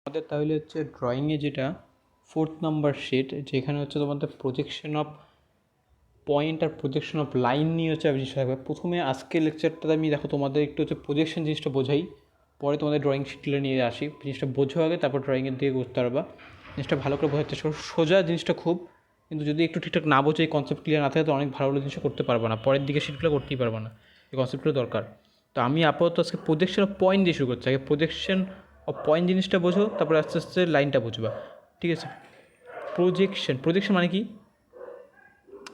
আমাদের তাহলে হচ্ছে ড্রয়িংয়ে যেটা 4th নাম্বার শিট, যেখানে হচ্ছে তোমাদের প্রজেকশন অফ পয়েন্ট আর প্রজেকশন অফ লাইন নিয়ে হচ্ছে জিনিসটা থাকবে। প্রথমে আজকের লেকচারটাতে আমি দেখো তোমাদের একটু হচ্ছে প্রজেকশন জিনিসটা বোঝাই, পরে তোমাদের ড্রয়িং শিটগুলো নিয়ে আসি। জিনিসটা বোঝো আগে, তারপর ড্রয়িংয়ের দিকে বুঝতে পারবা। জিনিসটা ভালো করে বোঝার চেষ্টা করো। সোজা জিনিসটা খুব, কিন্তু যদি একটু ঠিকঠাক না বোঝো, এই কনসেপ্ট ক্লিয়ার না থাকে, তো অনেক ভালো ভালো জিনিসটা করতে পারবে না, পরের দিকে শিটগুলো করতেই পারবে না। এই কনসেপ্টগুলো দরকার। তো আমি আপাতত আজকে প্রজেকশন অফ পয়েন্ট দিয়ে শুরু করছি। আগে প্রজেকশন অফ পয়েন্ট জিনিসটা বোঝো, তারপরে আস্তে আস্তে লাইনটা বুঝবা, ঠিক আছে? প্রজেকশন মানে কি?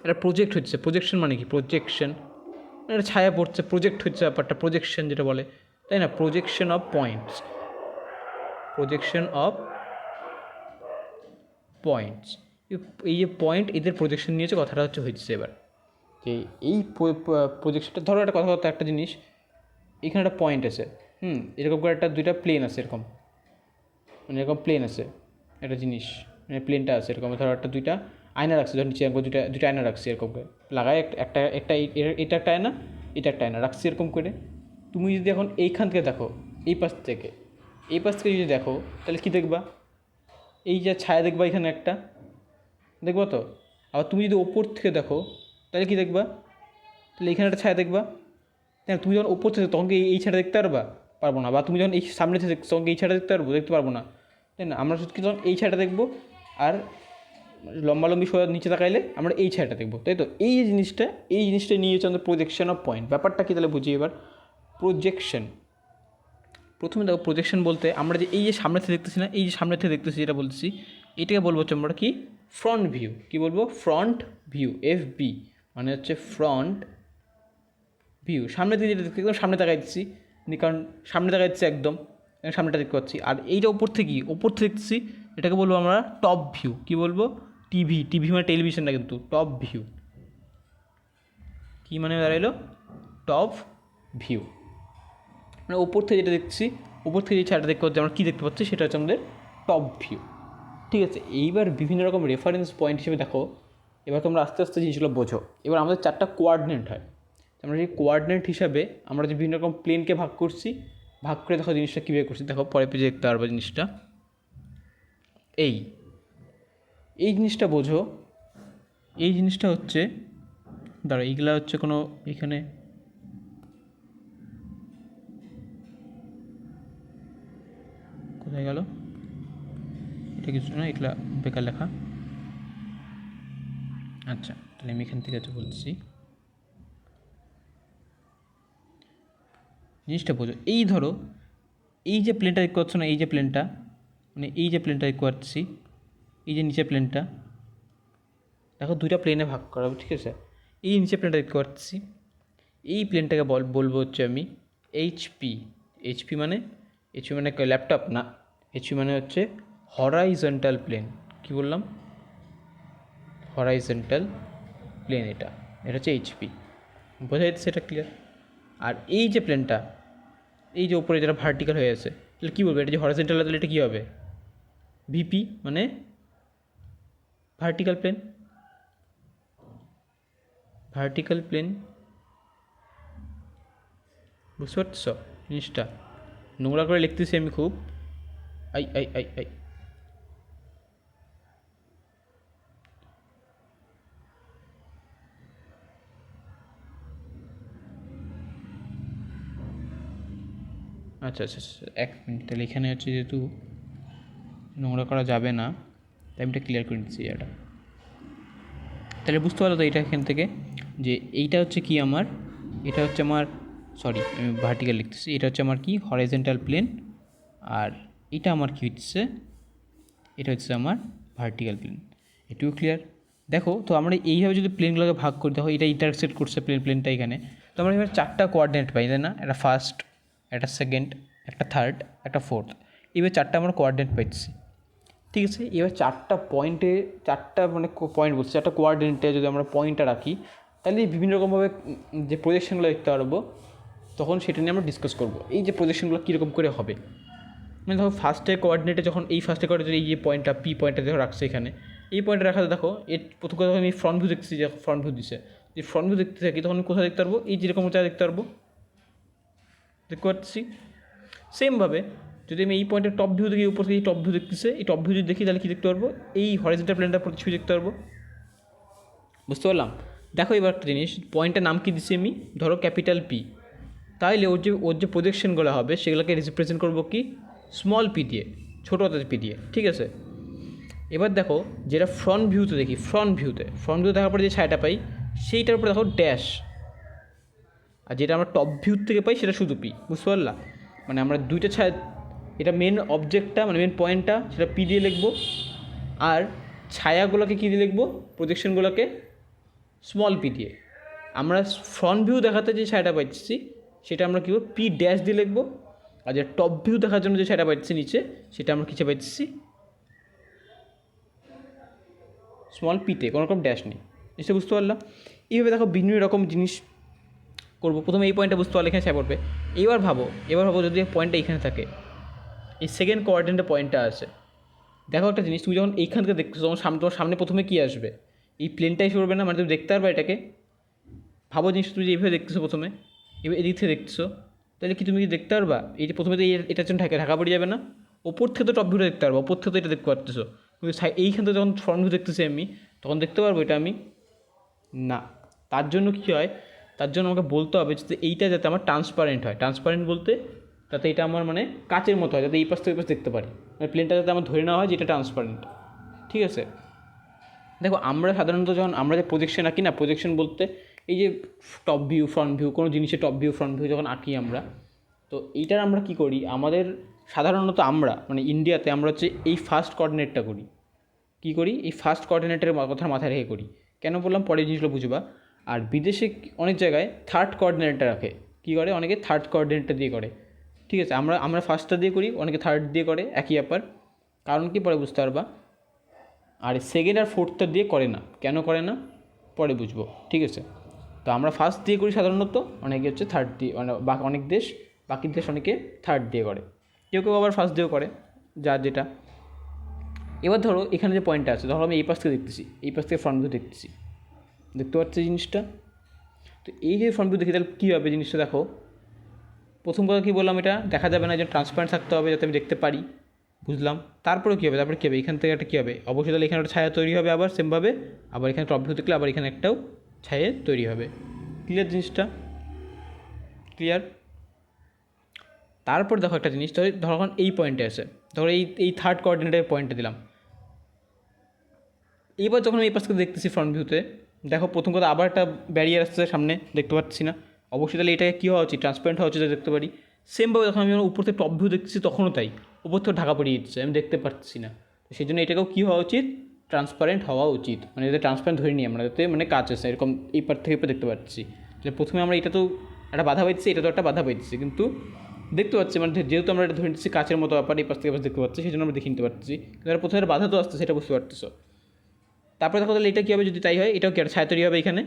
এটা প্রজেক্ট হচ্ছে। প্রজেকশন মানে কি? প্রজেকশন এটা ছায়া পড়ছে, প্রজেক্ট হচ্ছে ব্যাপারটা, প্রজেকশন যেটা বলে, তাই না? Projection of points, projection of points, এই যে পয়েন্ট, এদের প্রজেকশন নিয়েছে, কথাটা হচ্ছে এবার যে এই প্রজেকশনটা, ধরো একটা কথা বলতে, একটা জিনিস এখানে একটা পয়েন্ট আছে, এরকম করে একটা দুইটা প্লেন আছে, এরকম মানে এরকম প্লেন আছে একটা জিনিস, মানে প্লেনটা আছে এরকম, ধরো একটা দুইটা আয়না রাখছে, ধর নিচে একবার দুইটা আয়না রাখছি এরকম করে লাগায়, একটা এটা একটা আয়না, এটা একটা আয়না রাখছি এরকম করে। তুমি যদি এখন এইখান থেকে দেখো, এই পাশ থেকে যদি দেখো, তাহলে কী দেখবা? এই যে ছায়া দেখবা এখানে একটা, দেখবো তো। আবার তুমি যদি ওপর থেকে দেখো, তাহলে কী দেখবা? তাহলে এখানে একটা ছায়া দেখবা, তাই না? তুমি যখন ওপর থেকে, তখন কি এই ছায়াটা দেখতে পারবো না। বা তুমি যখন এই সামনে থেকে তখন এই ছায়াটা দেখতে পারবো না, তাই না? আমরা শুধু তখন এই ছায়াটা দেখবো, আর লম্বালম্বি সোজা নিচে তাকাইলে আমরা এই ছায়াটা দেখবো, তাই তো? এই জিনিসটা নিয়ে হচ্ছে আমাদের প্রজেকশন অফ পয়েন্ট। ব্যাপারটা কি তাহলে বুঝি এবার। প্রজেকশন, প্রথমে দেখো, প্রজেকশন বলতে আমরা যে এই যে সামনে থেকে দেখতেছি না, এই যে সামনে থেকে দেখতেছি যেটা বলতেছি, এটাকে বলবো হচ্ছে আমরা কি? Front view. কী বলবো? ফ্রন্ট ভিউ, FB মানে হচ্ছে ফ্রন্ট ভিউ। সামনে থেকে যেটা দেখতে, একদম সামনে তাকাই দিচ্ছি, কারণ সামনে তাকাই দিচ্ছি, একদম সামনেটা দেখতে পাচ্ছি। আর এইটা ওপর থেকে দেখতেছি, এটাকে বলবো আমরা টপ ভিউ। কী বলবো? টিভি মানে টেলিভিশন না, কিন্তু টপ ভিউ। কী মানে দাঁড়াইলো? টপ ভিউ মানে ওপর থেকে যেটা দেখছি, ওপর থেকে যে ছায়াটা দেখতে পাচ্ছি, আমরা কী দেখতে পাচ্ছি, সেটা হচ্ছে আমাদের টপ ভিউ, ঠিক আছে? এইবার বিভিন্ন রকম রেফারেন্স পয়েন্ট হিসেবে দেখো, এবার তোমরা আস্তে আস্তে জিনিসগুলো বোঝো। এবার আমাদের 4টা কোয়ার্ডিনেট হয়। আমরা যে কোয়ার্ডিনেট হিসাবে আমরা যে বিভিন্ন রকম প্লেনকে ভাগ করছি, ভাগ করে দেখো জিনিসটা কীভাবে করছি। দেখো পরে পেজে দেখতে পারবো জিনিসটা। এই জিনিসটা বোঝো। এই জিনিসটা হচ্ছে, ধরো এইগুলা হচ্ছে কোনো, এখানে কোথায় গেল? এটা কিছু না, এগুলা বেকার লেখা। আচ্ছা, তাহলে আমি এখান থেকে বলছি, জিনিসটা বোঝো। এই ধরো, এই যে প্লেনটা দেখতে পাচ্ছ না, এই যে প্লেনটা, মানে এই যে প্লেনটা দেখতে পাচ্ছি, এই যে নিচে প্লেনটা, দেখো দুইটা প্লেনে ভাগ করা, ঠিক আছে? এই নিচে প্লেনটা দেখতে পাচ্ছি, এই প্লেনটাকে বলবো হচ্ছে আমি HP। মানে ল্যাপটপ না, HP মানে হচ্ছে হরাইজন্টাল প্লেন। কি বললাম? Horizontal plane. এটা হচ্ছে HP। বোঝা যাচ্ছে? এটা ক্লিয়ার? আর এই যে প্লেনটা, এই যে উপরে যেটা ভার্টিক্যাল হয়ে আছে, তাহলে কী বলবো? এটা যে হরাইজন্টাল, তাহলে এটা কী হবে? VP মানে ভার্টিক্যাল প্লেন। বুঝতে পারছ জিনিসটা? নোংরা করে লিখতেছি আমি খুব। আই আই আই আই আচ্ছা, এক মিনিট। তাহলে এখানে হচ্ছে, যেহেতু নোংরা করা যাবে না, তাই আমি এটা ক্লিয়ার করে নিচ্ছি এটা। তাহলে বুঝতে পারলো তো এটা এখান থেকে, যে এইটা হচ্ছে কি আমার, এটা হচ্ছে আমার, সরি আমি ভার্টিক্যাল লিখতেছি, এটা হচ্ছে আমার কি? Horizontal plane. আর এটা আমার কি হচ্ছে? এটা হচ্ছে আমার ভার্টিক্যাল প্লেন। এটুকু ক্লিয়ার? দেখো তো, আমরা এইভাবে যদি প্লেনগুলোকে ভাগ করি, দেখো এটা ইন্টারসেক্ট করছে প্লেনটা এখানে, তো আমরা এখানে 4টা কোয়ার্ডিনেট পাই, তাই না? একটা ফার্স্ট, একটা সেকেন্ড, একটা থার্ড, একটা ফোর্থ। এইভাবে 4টা আমরা কোয়ার্ডিনেট পাইছি, ঠিক আছে? এবার 4টা পয়েন্টে, 4টা মানে পয়েন্ট বলছি, 4টা কোয়ার্ডিনেটে যদি আমরা পয়েন্টটা রাখি, তাহলে বিভিন্ন রকমভাবে যে প্রজেকশনগুলো দেখতে পারবো, তখন সেটা নিয়ে আমরা ডিসকাস করবো। এই যে প্রজেকশনগুলো কীরকম করে হবে, মানে দেখো ফার্স্টের কোঅর্ডিনেটে যখন, এই ফার্স্টের কোঅর্ডিনেটে এই যে পয়েন্টটা, P পয়েন্টটা দেখো রাখছে এখানে, এই পয়েন্টটা রাখাতে দেখো, এর প্রথম কথা আমি ফ্রন্ট ভিউ দেখতেছি, যে ফ্রন্ট ভিউ দিচ্ছে, যে ফ্রন্ট ভিউ দেখতে থাকি, তখন আমি কোথায় দেখতে পারবো? এই যেরকম চা দেখতে পারবো, দেখতে পাচ্ছি। সেমভাবে যদি আমি এই পয়েন্টের টপ ভিউ দেখি, উপর থেকে এই টপ ভিউ দেখতেছে, এই টপ ভিউ যদি দেখি তাহলে কী দেখতে পারবো, এই হরিজন্টাল প্লেনটা প্রতি ছবি দেখতে পারবো। বুঝতে পারলাম? দেখো এবার একটা জিনিস, পয়েন্টের নাম কি দিচ্ছি আমি, ধরো ক্যাপিটাল পি, তাইলে ওর যে প্রজেকশনগুলো হবে সেগুলোকে রিপ্রেজেন্ট করবো কি স্মল পি দিয়ে, ছোটো হাতের পি দিয়ে, ঠিক আছে। এবার দেখো যেটা ফ্রন্ট ভিউতে দেখি, ফ্রন্ট ভিউতে দেখার পরে যে ছায়াটা পাই সেইটার উপরে দেখো ড্যাশ, আর যেটা আমরা টপ ভিউ থেকে পাই সেটা শুধু পি। বুঝতে পারলাম? মানে আমরা দুইটা ছায়া, এটা মেন অবজেক্টটা মানে মেন পয়েন্টটা সেটা পি দিয়ে লিখবো, আর ছায়াগুলোকে কী দিয়ে লিখবো, প্রজেকশনগুলোকে স্মল পি দিয়ে। আমরা ফ্রন্ট ভিউ দেখাতে যে ছায়াটা পাচ্ছি সেটা আমরা কী করবো, পি ড্যাশ দিয়ে লিখবো, আর যে টপ ভিউ দেখার জন্য যে ছায়াটা পাচ্ছি নিচে সেটা আমরা কিসে পাচ্ছি, স্মল পিতে, কোনো রকম ড্যাশ নেই। নিশ্চয়ই বুঝতে পারলাম? এইভাবে দেখো বিভিন্ন রকম জিনিস করবো। প্রথমে এই পয়েন্টটা বুঝতে পারলে এখানে ছায়া পড়বে। এবার ভাবো যদি পয়েন্টটা এইখানে থাকে, এই সেকেন্ড কোয়ার্ডিনেটে পয়েন্টটা আছে, দেখো একটা জিনিস, তুমি যখন এইখান থেকে দেখছো তখন তোমার সামনে প্রথমে কী আসবে, এই প্লেনটাই এসে পড়বে না, মানে তুমি দেখতে পারবে এটাকে। ভাবো জিনিস তুমি যে এইভাবে দেখতেছো প্রথমে, এবার এদিক থেকে দেখতেছো, তাহলে কি তুমি কি দেখতে পারবা, এই যে প্রথমে তো এটার জন্য ঢাকা পড়ে যাবে না, ওপর থেকে তো টপ ভিউটা দেখতে পারবো, ওপর থেকে তো এটা দেখতে পারতেছো, কিন্তু এইখান থেকে যখন ফ্রন্ট ভিউ দেখতেছি আমি, তখন দেখতে পারবো এটা আমি না। তার জন্য কী হয়, তার জন্য আমাকে বলতে হবে যাতে এইটা যাতে আমার ট্রান্সপারেন্ট হয়। ট্রান্সপারেন্ট বলতে যাতে এটা আমার মানে কাচের মতো হয়, যাতে এই পাশ থেকে ওই পাশ দেখতে পারি, মানে প্লেনটা যাতে আমার ধরে নেওয়া হয় যে এটা ট্রান্সপারেন্ট, ঠিক আছে। দেখো আমরা সাধারণত যখন আমরা যে প্রজেকশন আঁকি না, প্রজেকশন বলতে এই যে টপ ভিউ ফ্রন্ট ভিউ, কোনো জিনিসের টপ ভিউ ফ্রন্ট ভিউ যখন আঁকি আমরা, তো এইটার আমরা কী করি, আমাদের সাধারণত আমরা মানে ইন্ডিয়াতে আমরা হচ্ছে এই ফার্স্ট কোঅর্ডিনেটটা করি। কী করি, এই ফার্স্ট কোঅর্ডিনেটের কথা মাথায় রেখে করি। কেন বললাম পরে জিনিসগুলো বুঝবা। আর বিদেশে অনেক জায়গায় থার্ড কোঅর্ডিনেটটা রাখে, কী করে, অনেকে থার্ড কোঅর্ডিনেটটা দিয়ে করে, ঠিক আছে। আমরা ফার্স্টটা দিয়ে করি, অনেকে থার্ড দিয়ে করে, একই ব্যাপার। কারণ কি পরে বুঝতে পারবা। আর সেকেন্ড আর ফোর্থটা দিয়ে করে না, কেন করে না পরে বুঝবো, ঠিক আছে। তো আমরা ফার্স্ট দিয়ে করি সাধারণত, অনেকে হচ্ছে থার্ড দিয়ে, মানে অনেক দেশ, বাকি দেশ অনেকে থার্ড দিয়ে করে, কেউ কেউ আবার ফার্স্ট দিয়েও করে, যার যেটা। এবার ধরো এখানে যে পয়েন্টটা আছে, ধরো আমি এই পাশ থেকে দেখতেছি, এই পাশ থেকে ফ্রন্ট ভিউ দেখতেছি, দেখতে পাচ্ছি জিনিসটা। তো এই যে ফ্রন্ট ভিউ দেখি তাহলে কী হবে জিনিসটা দেখো, প্রথম কথা কী বললাম, এটা দেখা যাবে না, যে ট্রান্সপারেন্ট থাকতে হবে যাতে আমি দেখতে পারি, বুঝলাম। তারপরে কী হবে, তারপরে কী হবে, এখান থেকে একটা কী হবে, অবশ্যই তাহলে এখানে একটা ছায়া তৈরি হবে আবার সেমভাবে, আবার এখানে টপ ভিউ দেখলে আবার এখানে একটাও ছায়া তৈরি হবে। ক্লিয়ার জিনিসটা? ক্লিয়ার? তারপর দেখো একটা জিনিস, ধরো এখন এই পয়েন্টে আছে, ধরো এই থার্ড কোঅর্ডিনেটের পয়েন্টে দিলাম। এইবার যখন আমি এই পাশ থেকে দেখতেছি ফ্রন্ট ভিউতে, দেখো প্রথম কথা আবার একটা ব্যারিয়ার আসছে সামনে, দেখতে পাচ্ছি না, অবশ্যই তাহলে এটাকে কী হওয়া উচিত, ট্রান্সপারেন্ট হওয়া উচিত, দেখতে পারি। সেমভাবে যখন আমি উপর থেকে টপ ভিউ দেখতেছি তখনও তাই, উপর থেকে ঢাকা পড়িয়ে দিচ্ছে, আমি দেখতে পাচ্ছি না। তো সেই জন্য এটাকেও কী হওয়া উচিত, ট্রান্সপারেন্ট হওয়া উচিত, মানে যাতে ট্রান্সপারেন্ট ধরে নিই আমরা, যাতে মানে কাজ আছে এরকম এই পার থেকে দেখতে পাচ্ছি। তাহলে প্রথমে আমরা এটা তো একটা বাধা পাইছি, এটা তো একটা বাধা পাইছি, কিন্তু দেখতে পাচ্ছি, মানে যেহেতু আমরা এটা ধরে নিচ্ছি কাচের মতো ব্যাপার, এই পাশ থেকে দেখতে পাচ্ছি, সেই জন্য আমরা দেখে নিতে পারছি, কিন্তু প্রথমে বাধা তো আসছে, সেটা বুঝতে পারতেছো। তারপরে দেখো তাহলে এটা কী হবে, যদি তাই হয় এটাও কি একটা ছায়া তৈরি হবে, এখানে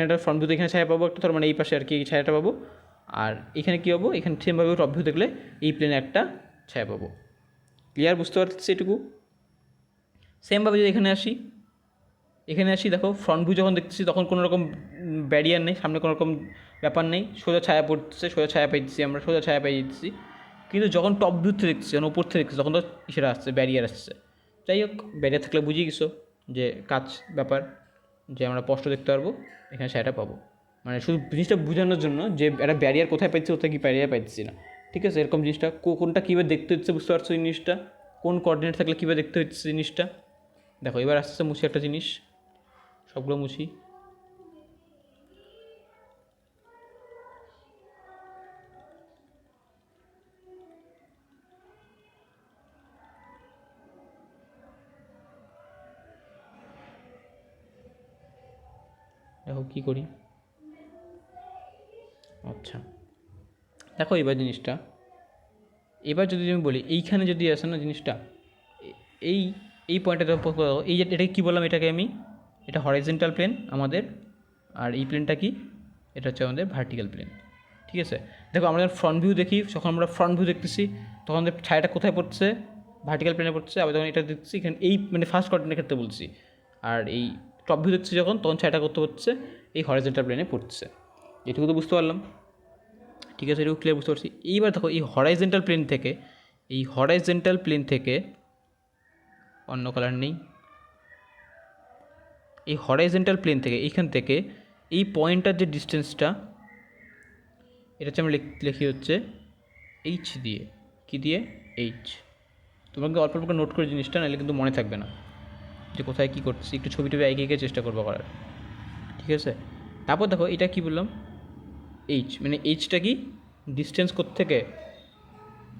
একটা ফ্রন্ট ভিউতে এখানে ছায়া পাবো একটা, ধর মানে এই পাশে আর কি ছায়াটা পাবো, আর এখানে কী হবো, এখানে সেমভাবে টপ ভিউ দেখলে এই প্লেনে একটা ছায়া পাবো। ক্লিয়ার? বুঝতে পারছি এটুকু? সেমভাবে যদি এখানে আসি, দেখো ফ্রন্ট ভিউ যখন দেখতেছি তখন কোনো রকম ব্যারিয়ার নেই, সামনে কোনো রকম ব্যাপার নেই, সোজা ছায়া পড়তেছে, সোজা ছায়া পাইছি, আমরা সোজা ছায়া পাই দিচ্ছি। কিন্তু যখন টপ ভিউতে দেখছি, যখন উপর থেকে দেখছি, তখন তো সেটা আসছে, ব্যারিয়ার আসছে। যাই হোক, ব্যারিয়ার থাকলে বুঝিয়ে গেছো যে কাজ ব্যাপার, যে আমরা স্পষ্ট দেখতে পারবো, এখানে ছায়াটা পাবো, মানে শুধু জিনিসটা বোঝানোর জন্য যে একটা ব্যারিয়ার কোথায় পাইছি, কোথায় কি ব্যারিয়ার পাইছি না, ঠিক আছে। এরকম জিনিসটা কোনটা কীভাবে দেখতে হচ্ছে বুঝতে পারছো, জিনিসটা কোন কোঅর্ডিনেট থাকলে কীভাবে দেখতে হচ্ছে জিনিসটা। দেখো এবার আস্তে আস্তে মুছি একটা জিনিস, সবগুলো মুছি। দেখো কী করি, আচ্ছা দেখো এবার জিনিসটা, এবার যদি আমি বলি এইখানে যদি আসে না জিনিসটা, এই এই পয়েন্টটা এই যে এটাকে কী বললাম, এটাকে আমি, এটা হরাইজন্টাল প্লেন আমাদের, আর এই প্লেনটা কি, এটা হচ্ছে আমাদের ভার্টিক্যাল প্লেন, ঠিক আছে। দেখো আমরা যখন ফ্রন্ট ভিউ দেখি, যখন আমরা ফ্রন্ট ভিউ দেখতেছি তখন আমাদের ছায়াটা কোথায় পড়ছে, ভার্টিক্যাল প্লেনে পড়ছে। আবার যখন এটা দেখছি এখানে এই মানে ফার্স্ট কোঅর্ডিনেটের ক্ষেত্রে বলছি, আর এই টপ ভিউ দেখছি যখন, তখন ছায়াটা করতে হচ্ছে এই হরাইজন্টাল প্লেনে পড়ছে। এটুকু তো বুঝতে পারলাম, ঠিক আছে, এটুকু ক্লিয়ার বুঝতে পারছি। এইবার দেখো এই হরাইজন্টাল প্লেন থেকে এই হরাইজন্টাল প্লেন থেকে অন্য কালার নেই, এই হরাইজন্টাল প্লেন থেকে এইখান থেকে এই পয়েন্টটার যে ডিস্টেন্সটা এটা হচ্ছে আমরা লিখি হচ্ছে এইচ দিয়ে, কী দিয়ে, এইচ। তোমাকে অল্প অল্প নোট করে জিনিসটা, নাহলে কিন্তু মনে থাকবে না যে কোথায় কী করতেছি। একটু ছবি টবি এগিয়ে চেষ্টা করবো করার, ঠিক আছে? তারপর দেখো এটা কী বললাম, এইচ, মানে এইচটা কি ডিস্টেন্স কোত্থেকে,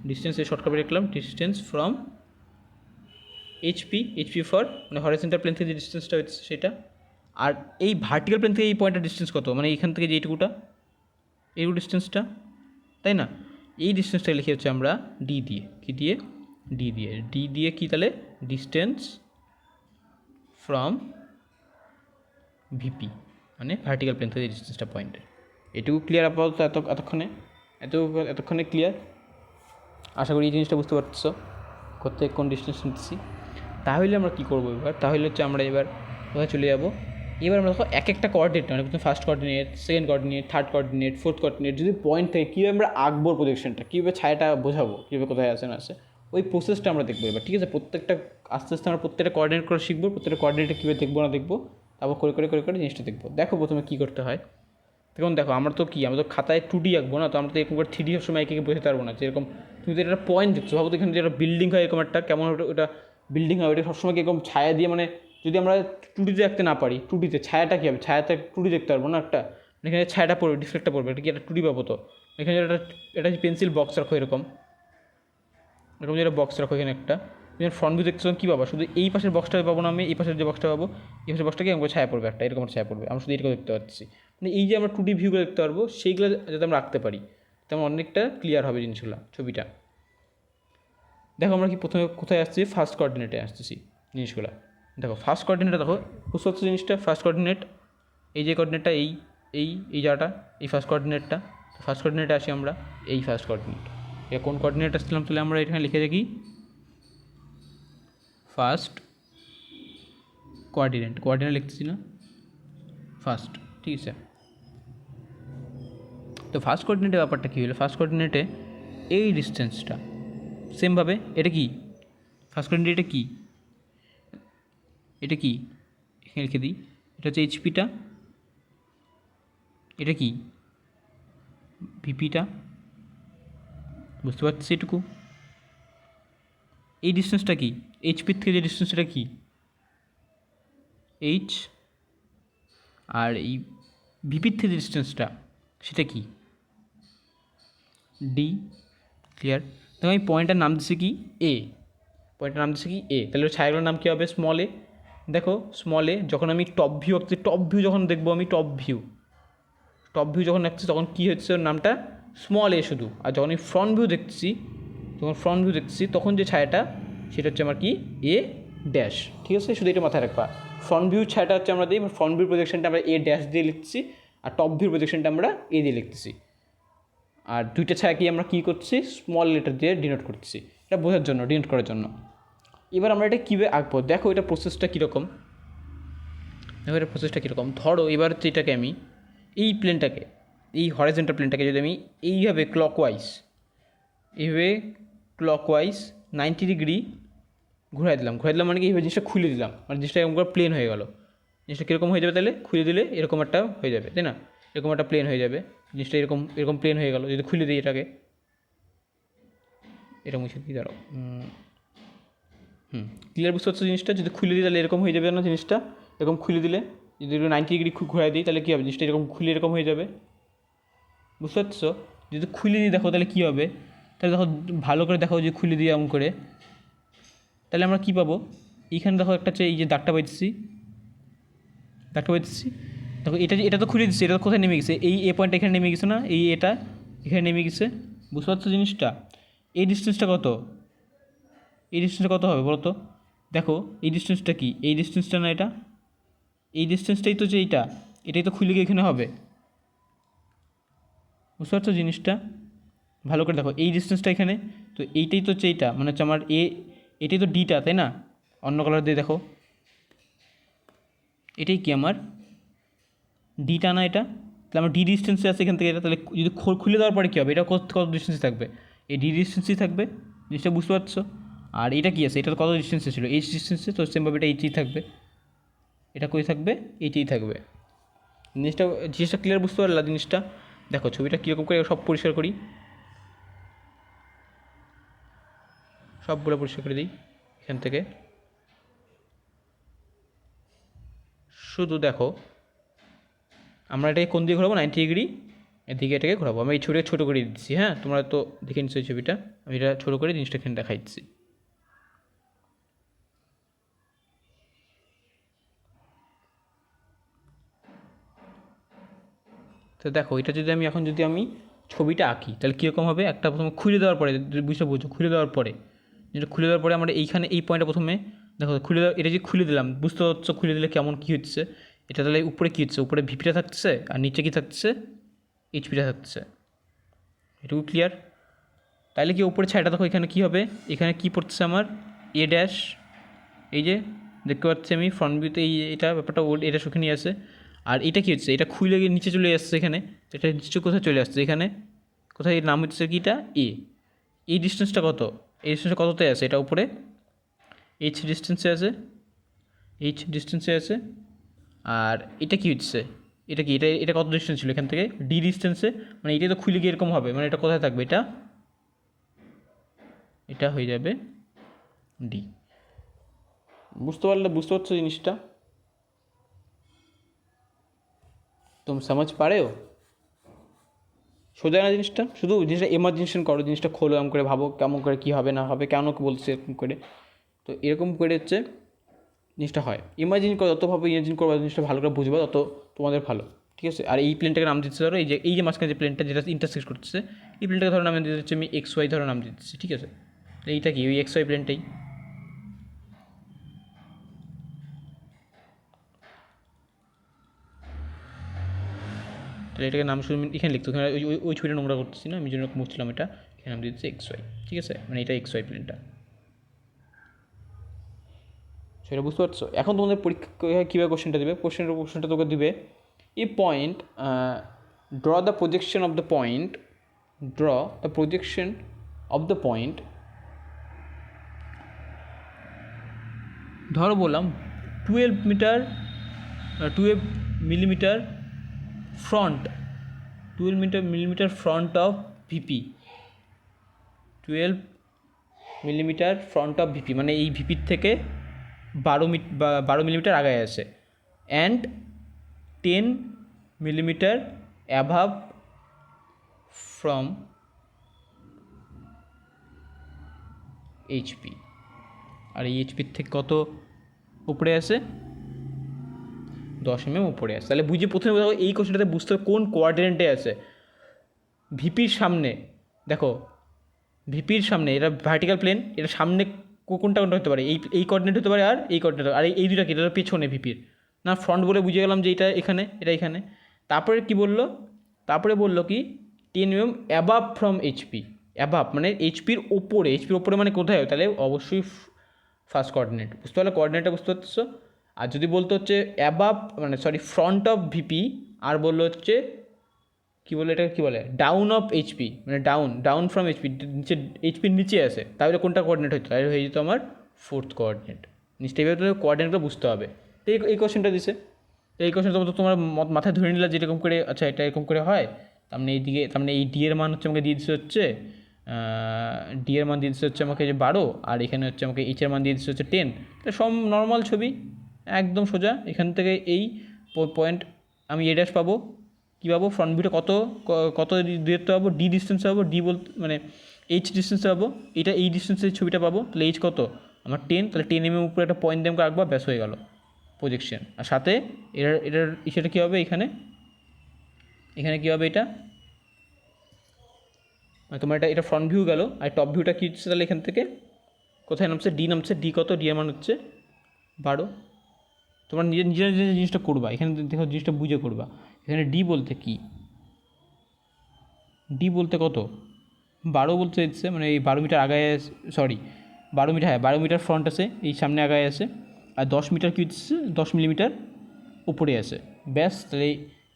ডিস্টেন্স এই শর্টকাটে লিখলাম distance from HP, HP for মানে হরাইজন্টাল প্লেন থেকে যে ডিস্টেন্সটা হচ্ছে সেটা। আর এই ভার্টিক্যাল প্লেন থেকে এই পয়েন্টের ডিস্টেন্স কত, মানে এইখান থেকে যে এইটুকুটা, এইটুকু ডিস্টেন্সটা, তাই না? এই ডিস্টেন্সটা লিখে হচ্ছে আমরা ডি দিয়ে, কী দিয়ে, ডি দিয়ে কী তাহলে ডিস্টেন্স ফ্রম ভিপি, মানে ভার্টিক্যাল প্লেন থেকে ডিস্টেন্সটা পয়েন্টের। এটুকু ক্লিয়ার আপাতত এতক্ষণে ক্লিয়ার। আশা করি এই জিনিসটা বুঝতে পারছো কোথায় কোন ডিস্টেন্স নিচ্ছি। তাহলে আমরা কী করবো এবার, তাহলে হচ্ছে আমরা এবার কোথায় চলে যাবো, এবার আমরা দেখো এক একটা কোঅর্ডিনেট, মানে প্রথমে first coordinate, second coordinate, third coordinate, fourth coordinate, যদি পয়েন্ট থেকে কীভাবে আমরা আঁকবো প্রজেকশনটা, কীভাবে ছায়াটা বোঝাবো, কীভাবে কোথায় আসে না আসে, ওই প্রসেসটা আমরা দেখবো এবার, ঠিক আছে? প্রত্যেকটা আস্তে আস্তে আমরা প্রত্যেকটা কোঅর্ডিনেট করে শিখবো, প্রত্যেকটা কোঅর্ডিনেটে কীভাবে দেখবো না দেখবো, তারপর করে জিনিসটা দেখবো। দেখো প্রথমে কী করতে হয়। দেখুন দেখো আমরা তো খাতায় 2D আঁকবো না, তো আমরা তো এরকম করে 3D সময় একে বোঝাতে পারবো না। যেরকম তুমি তো একটা পয়েন্ট দেখছো, ভাবো তো এখানে যেটা বিল্ডিং হয় এরকম একটা, কেমন ওটা বিল্ডিং হয়, ওটা সবসময় এরকম ছায়া দিয়ে, মানে যদি আমরা 2Dতে আঁকতে না পারি, 2Dতে ছায়াটা কী হবে, ছায়াতে 2D দেখতে পারবো না একটা, এখানে ছায়াটা পড়বে, ডিসপ্লেটা পড়বে, এটা কি একটা 2D পাবো? তো এখানে এটা পেন্সিল বক্স রাখো, এরকম যেটা বক্স রাখো এখানে একটা, তুমি ফ্রন্ট ভিউ দেখতে কী পাবো, শুধু এই পাশের বক্সটা পাবো না আমি, এই পাশের যে বক্সটা পাবো, এই পাশের বক্সটাকে এরকম ছায়া পড়বে একটা, এরকম ছায়া পড়বে, আমরা শুধু এরকম দেখতে পাচ্ছি। মানে এই যে আমরা 2D ভিউগুলো দেখতে পারবো, সেইগুলো যাতে আমরা আঁকতে পারি, তেমন অনেকটা ক্লিয়ার হবে জিনিসগুলো, ছবিটা। দেখো আমরা কি প্রথমে কোথায় আসছি, ফার্স্ট কোঅর্ডিনেটে আসতেছি জিনিসগুলো। দেখো ফার্স্ট কোঅর্ডিনেটে দেখো বুঝতে পারছো জিনিসটা, ফার্স্ট কোঅর্ডিনেট এই যে কোঅর্ডিনেটটা, এই জায়গাটা, এই ফার্স্ট কোঅর্ডিনেটটা, ফার্স্ট কোঅর্ডিনেটে আসি আমরা, এই ফার্স্ট কোঅর্ডিনেট। এটা কোন কোঅর্ডিনেট আসছিলাম, তাহলে আমরা এখানে লিখে দেখি ফার্স্ট কোঅর্ডিনেট লিখতেছি না, ফার্স্ট, ঠিক আছে? তো ফার্স্ট কোঅর্ডিনেটের ব্যাপারটা কী হলো, ফার্স্ট কোঅর্ডিনেটে এই ডিস্টেন্সটা সেমভাবে, এটা কি ফার্স্ট কোঅর্ডিনেট, এটা কি এখানে লিখে দিই, এটা হচ্ছে এইচপিটা, এটা কি ভিপিটা, বুঝতে পারছি এটুকু। এই ডিস্টেন্সটা কি, এইচপির থেকে যে ডিস্টেন্সটা কি এইচ, আর এই ভিপির থেকে যে ডিস্টেন্সটা সেটা কি ডি। ক্লিয়ার? দেখো আমি পয়েন্টটার নাম দিচ্ছি কি এ, তাহলে ছায়াগুলোর নাম কী হবে, স্মল এ। দেখো স্মল এ, যখন আমি টপ ভিউ আঁকছি, যখন দেখবো আমি টপ ভিউ যখন আঁকছি, তখন কী হচ্ছে ওর নামটা স্মল এ শুধু। আর যখন আমি ফ্রন্ট ভিউ দেখছি, তখন যে ছায়াটা সেটা হচ্ছে আমার কি এ ড্যাশ, ঠিক আছে? শুধু এটা মাথায় রাখবা, ফ্রন্ট ভিউ ছায়াটা হচ্ছে আমরা দিই, ফ্রন্ট ভিউ প্রজেকশনটা আমরা এ ড্যাশ দিয়ে লিখছি, আর টপ ভিউ প্রজেকশনটা আমরা এ দিয়ে লিখতেছি। আর দুইটা ছায়াকে আমরা কী করছি, স্মল লেটার দিয়ে ডিনোট করছি, এটা বোঝার জন্য, ডিনোট করার জন্য। এবার আমরা এটা কীভাবে আঁকবো, দেখো এটা প্রসেসটা কীরকম, ধরো এবার হচ্ছে এটাকে আমি এই প্লেনটাকে, এই হরাইজন্টাল প্লেনটাকে যদি আমি এইভাবে ক্লকওয়াইজ 90 ডিগ্রি ঘুরাই দিলাম, মানে কি এইভাবে জিনিসটা খুলে দিলাম, মানে জিনিসটা এরকম করে প্লেন হয়ে গেল। জিনিসটা কীরকম হয়ে যাবে তাহলে, খুলে দিলে এরকম একটা হয়ে যাবে, তাই না? এরকম একটা প্লেন হয়ে যাবে, জিনিসটা এরকম প্লেন হয়ে গেল যদি খুলে দিই এটাকে, এটা মুছে দিই, দাঁড়াও। ক্লিয়ার বুঝতে পারছো জিনিসটা, যদি খুলে দিই তাহলে এরকম হয়ে যাবে না জিনিসটা, এরকম খুলে দিলে যদি 90 ডিগ্রি ঘুরাই দিই তাহলে কী হবে, জিনিসটা এরকম খুলে এরকম হয়ে যাবে, বুঝতে পারছো? যদি খুলে দিই দেখো তাহলে কী হবে, তাহলে দেখো ভালো করে দেখো, যে খুলে দিই এমন করে, তাহলে আমরা কী পাবো, এইখানে দেখো একটা হচ্ছে এই যে দাগটা পাইতেছি, দেখো এটা তো খুলে দিচ্ছে, এটা কোথায় নেমে গেছে, এই এ পয়েন্ট এখানে নেমে গেছে না, এটা এখানে নেমে গেছে, বুঝতে পারছো জিনিসটা? এই ডিস্টেন্সটা কত হবে বলো তো? দেখো এই ডিস্টেন্সটা কি, এই ডিস্টেন্সটা না, এটা এই ডিস্টেন্সটাই তো, যে এটাই তো খুলে গিয়ে এখানে হবে, বুঝতে পারছো জিনিসটা? ভালো করে দেখো এই ডিস্টেন্সটা এখানে, তো এইটাই তো হচ্ছে এইটা, মানে হচ্ছে আমার এটাই তো ডিটা, তাই না? অন্য কালার দিয়ে দেখো, এটাই কি আমার ডিটা না, এটা তাহলে আমার ডি ডিস্টেন্সে আছে এখান থেকে, এটা তাহলে যদি খুলে দেওয়ার পরে কী হবে, এটা কত ডিস্টেন্সে থাকবে, এই ডি ডিস্টেন্সই থাকবে, জিনিসটা বুঝতে পারছো? আর এটা কী আছে, এটা তো কত ডিস্টেন্সে ছিল, এইচ ডিস্টেন্সে, তো সেমভাবে এটা এইচই থাকবে, এটা কই থাকবে, এইচই থাকবে। জিনিসটা ক্লিয়ার বুঝতে পারলা জিনিসটা? দেখো ছবিটা কীরকম করে সব পরিষ্কার করি, সবগুলো পরিষ্কার করে দিই এখান থেকে। শুধু দেখো আমরা এটাকে কোন দিকে ঘোরাবো, 90 ডিগ্রি এদিকে এটাকে ঘোরাবো। আমি এই ছবিটা ছোটো করে দিচ্ছি, হ্যাঁ তোমরা তো দেখে নিচ্ছ এই ছবিটা, আমি এটা ছোটো করে জিনিসটা এখানে দেখাই দিচ্ছি। তো দেখো এটা যদি আমি এখন যদি আমি ছবিটা আঁকি তাহলে কীরকম হবে, একটা প্রথমে খুলে দেওয়ার পরে, বুঝতে বুঝছো, খুলে দেওয়ার পরে, যেটা খুলে দেওয়ার পরে আমরা এইখানে এই পয়েন্টটা প্রথমে দেখো খুলে দেওয়া, এটা যে খুলে দিলাম বুঝতে পারছো, খুলে দিলে কেমন কী হচ্ছে, এটা তাহলে উপরে কী হচ্ছে, উপরে ভিপিটা থাকছে আর নিচে কী থাকছে, এইচপিটা থাকছে, এটুকু ক্লিয়ার? তাহলে কি উপরে ছায়াটা দেখো এখানে কী হবে, এখানে কী পড়ছে আমার এ ড্যাশ, এই যে দেখতে পাচ্ছি আমি ফ্রন্ট ভিউতে এই এটা ব্যাপারটা এটা ওখানে আসে। আর এটা কী হচ্ছে, এটা খুলে গিয়ে নিচে চলে আসছে এখানে, এটা নিচে কোথায় চলে আসছে এখানে, কোথায় এর নাম হচ্ছে কিটা এ। এই ডিস্টেন্সটা কত, এই ডিস্টেন্সটা কততে আছে, এটা উপরে এইচ ডিস্টেন্সে আছে, এইচ ডিস্টেন্সে আছে। আর এটা কী হচ্ছে, এটা কি, এটা কত ডিস্টেন্স ছিল এখান থেকে, ডি ডিস্টেন্সে, মানে এটা তো খুলে গিয়ে এরকম হবে, মানে এটা কোথায় থাকবে, এটা হয়ে যাবে ডি। বুঝতে পারছো জিনিসটা? তুমি সমাজ পারেও, সোজা না জিনিসটা, শুধু জিনিসটা ইমার্জিনেশন করো, জিনিসটা খোলো, এরকম করে ভাবো কেমন করে কী হবে না হবে, কেন বলছে এরকম করে। তো এরকম করে হচ্ছে জিনিসটা হয়, ইমাজিন করো, যত ভাবে ইমাজিন করবো জিনিসটা ভালো করে বুঝবো তত তোমাদের ভালো, ঠিক আছে? আর এই প্লেনটাকে নাম দিতে ধরো, এই যে মাঝখানে যে প্লেনটা যেটা ইন্টারসেক্ট করছে, এই প্লেনটাকে ধরো নাম দিতে হচ্ছে আমি এক্স ওয়াই ধরো নাম দিচ্ছি, ঠিক আছে? এইটা কি ওই এক্স ওয়াই প্লেনটাই। তাহলে এটাকে নাম শুধু এখানে লিখতো, এখানে ওই ছবিটা নোংরা করতেছি না আমি, জন্য মুছলাম এটা, এখানে নাম দিচ্ছি এক্স ওয়াই, ঠিক আছে? মানে এটা এক্স ওয়াই প্লেনটা, সেটা বুঝতে পারছো? এখন তোমাদের পরীক্ষা কীভাবে কোশ্চেনটা দেবে, কোশ্চেনটা তোকে দিবে a point, draw the projection of the point, draw the projection of the point. ধরো বললাম 12 millimetre front, 12 millimetre front of VP, 12 millimetre front of VP, মানে এই ভিপির থেকে 12 মিলিমিটার আগায় আছে, and 10 millimetre above from HP. আর এই এইচপির থেকে কত উপরে আছে, 10 mm উপরে আছে। তাহলে বুঝে প্রথমে দেখো এই কোশ্চেনটাতে বুঝতে হবে কোন কোয়াড্রেন্টে আছে, ভিপির সামনে, দেখো ভিপির সামনে, এটা ভার্টিক্যাল প্লেন, এটা সামনে কোনটা হতে পারে, এই কোঅর্ডিনেট হতে পারে, আর এই কোঅর্ডিনেট, আর এই দুটা কি, এটা পেছনে ভিপির, না ফ্রন্ট বলে বুঝে গেলাম যে এটা এখানে, এটা এখানে। তারপরে কি বললো, তারপরে বললো কি 10 mm above from HP, above মানে এইচপির ওপরে মানে কোথায়, তাহলে অবশ্যই ফার্স্ট কোঅর্ডিনেট। বুঝতে পারলে কোঅর্ডিনেটটা, বুঝতে পারছো? আর যদি বলতে হচ্ছে অ্যাবাভ মানে ফ্রন্ট অফ ভিপি, আর বললো হচ্ছে কী বলে, এটা কী বলে, ডাউন অফ এইচপি, মানে ডাউন ফ্রম এইচপি, নিচে এইচপির নিচে আসে, তাহলে কোনটা কোঅর্ডিনেট হতো, তাহলে হয়ে যেত আমার ফোর্থ কোঅর্ডিনেট। নিশ্চয়ই এবার কোঅর্ডিনেটটা বুঝতে হবে। তো এই কোশ্চেনটা দিছে, তো এই কোশ্চেনটা তোমার মাথায় ধরে নিলা যেরকম করে, আচ্ছা এটা এরকম করে হয়, তার মানে এই ডি এর মান হচ্ছে আমাকে দিয়ে দিচ্ছে হচ্ছে, ডি এর মান দিয়ে দিচ্ছে হচ্ছে আমাকে যে 12, আর এখানে হচ্ছে আমাকে এইচ এর মান দিয়ে দিচ্ছে হচ্ছে 10। তো সব নর্মাল ছবি, একদম সোজা। এখান থেকে এই পয়েন্ট আমি এ ড্যাশ পাবো, কী পাবো, ফ্রন্ট ভিউটা কত দূরত্ব পাবো, ডি ডিস্টেন্স পাবো, ডি বলতে মানে এইচ ডিস্টেন্স পাবো, এটা এই ডিস্টেন্সের ছবিটা পাবো, তাহলে এইচ কত আমার 10, তাহলে 10 mm উপরে একটা পয়েন্ট দিয়ে আমাকে আঁকবা, ব্যাস হয়ে গেল প্রজেকশন। আর সাথে এটার সেটা কী হবে, এখানে কী হবে, এটা তোমার এটা ফ্রন্ট ভিউ গেল, আর টপ ভিউটা কী হচ্ছে, তাহলে এখান থেকে কোথায় নামছে, ডি কত, ডি এর মান হচ্ছে 12। তোমরা নিজের জিনিসটা করবা, এখানে দেখো জিনিসটা বুঝে করবা। এখানে ডি বলতে কি, ডি বলতে কত, 12 বলতে হচ্ছে, মানে এই 12 মিটার আগায়, 12 মিটার, হ্যাঁ 12 মিটার ফ্রন্ট আছে, এই সামনে আগায় আছে, আর 10 মিটার কী হচ্ছে, 10 মিলিমিটার উপরে আছে, ব্যাস। তাহলে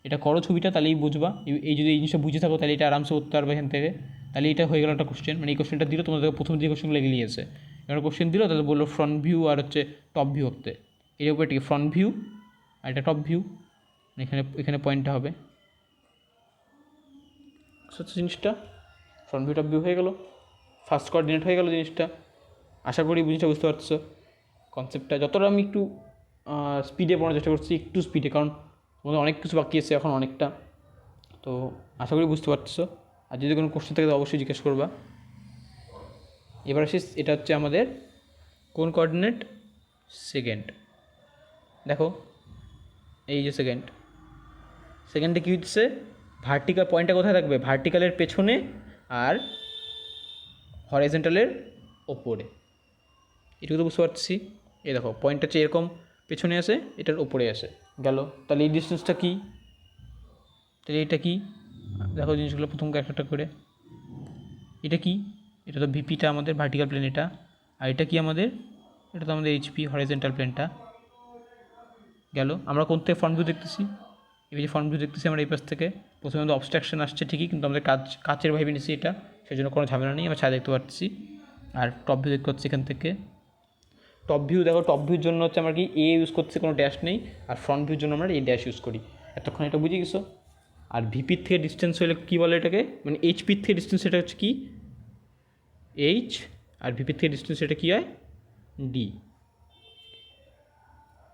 এটা করো ছবিটা, তাহলেই বুঝবা। এই যদি এই জিনিসটা বুঝে থাকো তাহলে এটা আরামসে করতে পারবে এখান থেকে। তাহলে এটা হয়ে গেল একটা কোশ্চেন, মানে এই কোশ্চেনটা দিল তোমাদের প্রথম যে কোশ্চেনগুলো এগিয়ে আছে, এবার কোশ্চেন দিল তাহলে বললো ফ্রন্ট ভিউ আর হচ্ছে টপ ভিউ হতে, এর উপরে ঠিক ফ্রন্ট ভিউ আর এটা টপ ভিউ, এখানে এখানে পয়েন্টটা হবে জিনিসটা, ফ্রন্ট ভিউ টপ ভিউ হয়ে গেল, ফার্স্ট কোঅর্ডিনেট হয়ে গেল জিনিসটা। আশা করি জিনিসটা বুঝতে পারছো কনসেপ্টটা। যতটা আমি একটু স্পিডে পড়ার চেষ্টা করছি, একটু স্পিডে, কারণ তোমাদের অনেক কিছু বাকি আছে এখন অনেকটা, তো আশা করি বুঝতে পারছো। আর যদি কোনো কোশ্চেন থাকে তো অবশ্যই জিজ্ঞেস করবা। এবার আসি, এটা হচ্ছে আমাদের কোন কোঅর্ডিনেট, সেকেন্ড। দেখো এই যে সেকেন্ডে কী হচ্ছে, ভার্টিক্যাল পয়েন্টটা কোথায় থাকবে, ভার্টিক্যালের পেছনে আর হরিজন্টালের ওপরে, এটুকু তো বুঝতে পারছি। এই দেখো পয়েন্টটা হচ্ছে এরকম পেছনে আসে, এটার ওপরে আসে গেল, তাহলে এই ডিস্টেন্সটা কী, তাহলে এটা কি, দেখো জিনিসগুলো প্রথম একটা করে, এটা কি, এটা তো ভিপিটা আমাদের ভার্টিক্যাল প্লেন এটা, আর এটা কি আমাদের, এটা তো আমাদের এইচপি হরিজন্টাল প্লেনটা গেল। আমরা কোন থেকে ফ্রন্ট ভিউ দেখতেছি, এই যে ফ্রন্ট ভিউ দেখতেছি আমরা এই পাশ থেকে, প্রথমে আমাদের অবস্ট্রাকশন আসছে ঠিকই, কিন্তু আমাদের কাচের ভাইবে নিচ্ছি এটা, সেই জন্য কোনো ঝামেলা নেই, আমরা ছায়া দেখতে পাচ্ছি। আর টপ ভিউ দেখতে পাচ্ছি এখান থেকে, টপ ভিউ দেখো, টপ ভিউর জন্য হচ্ছে আমরা কি এ ইউজ করছি, কোনো ড্যাশ নেই, আর ফ্রন্ট ভিউর জন্য আমরা এ ড্যাশ ইউজ করি। এতক্ষণ এটা বুঝে গেছো। আর ভিপির থেকে ডিস্টেন্স হলে কী বলে এটাকে, মানে এইচপির থেকে ডিস্টেন্স এটা হচ্ছে কি এইচ, আর ভিপির থেকে ডিস্টেন্স এটা কী হয় ডি।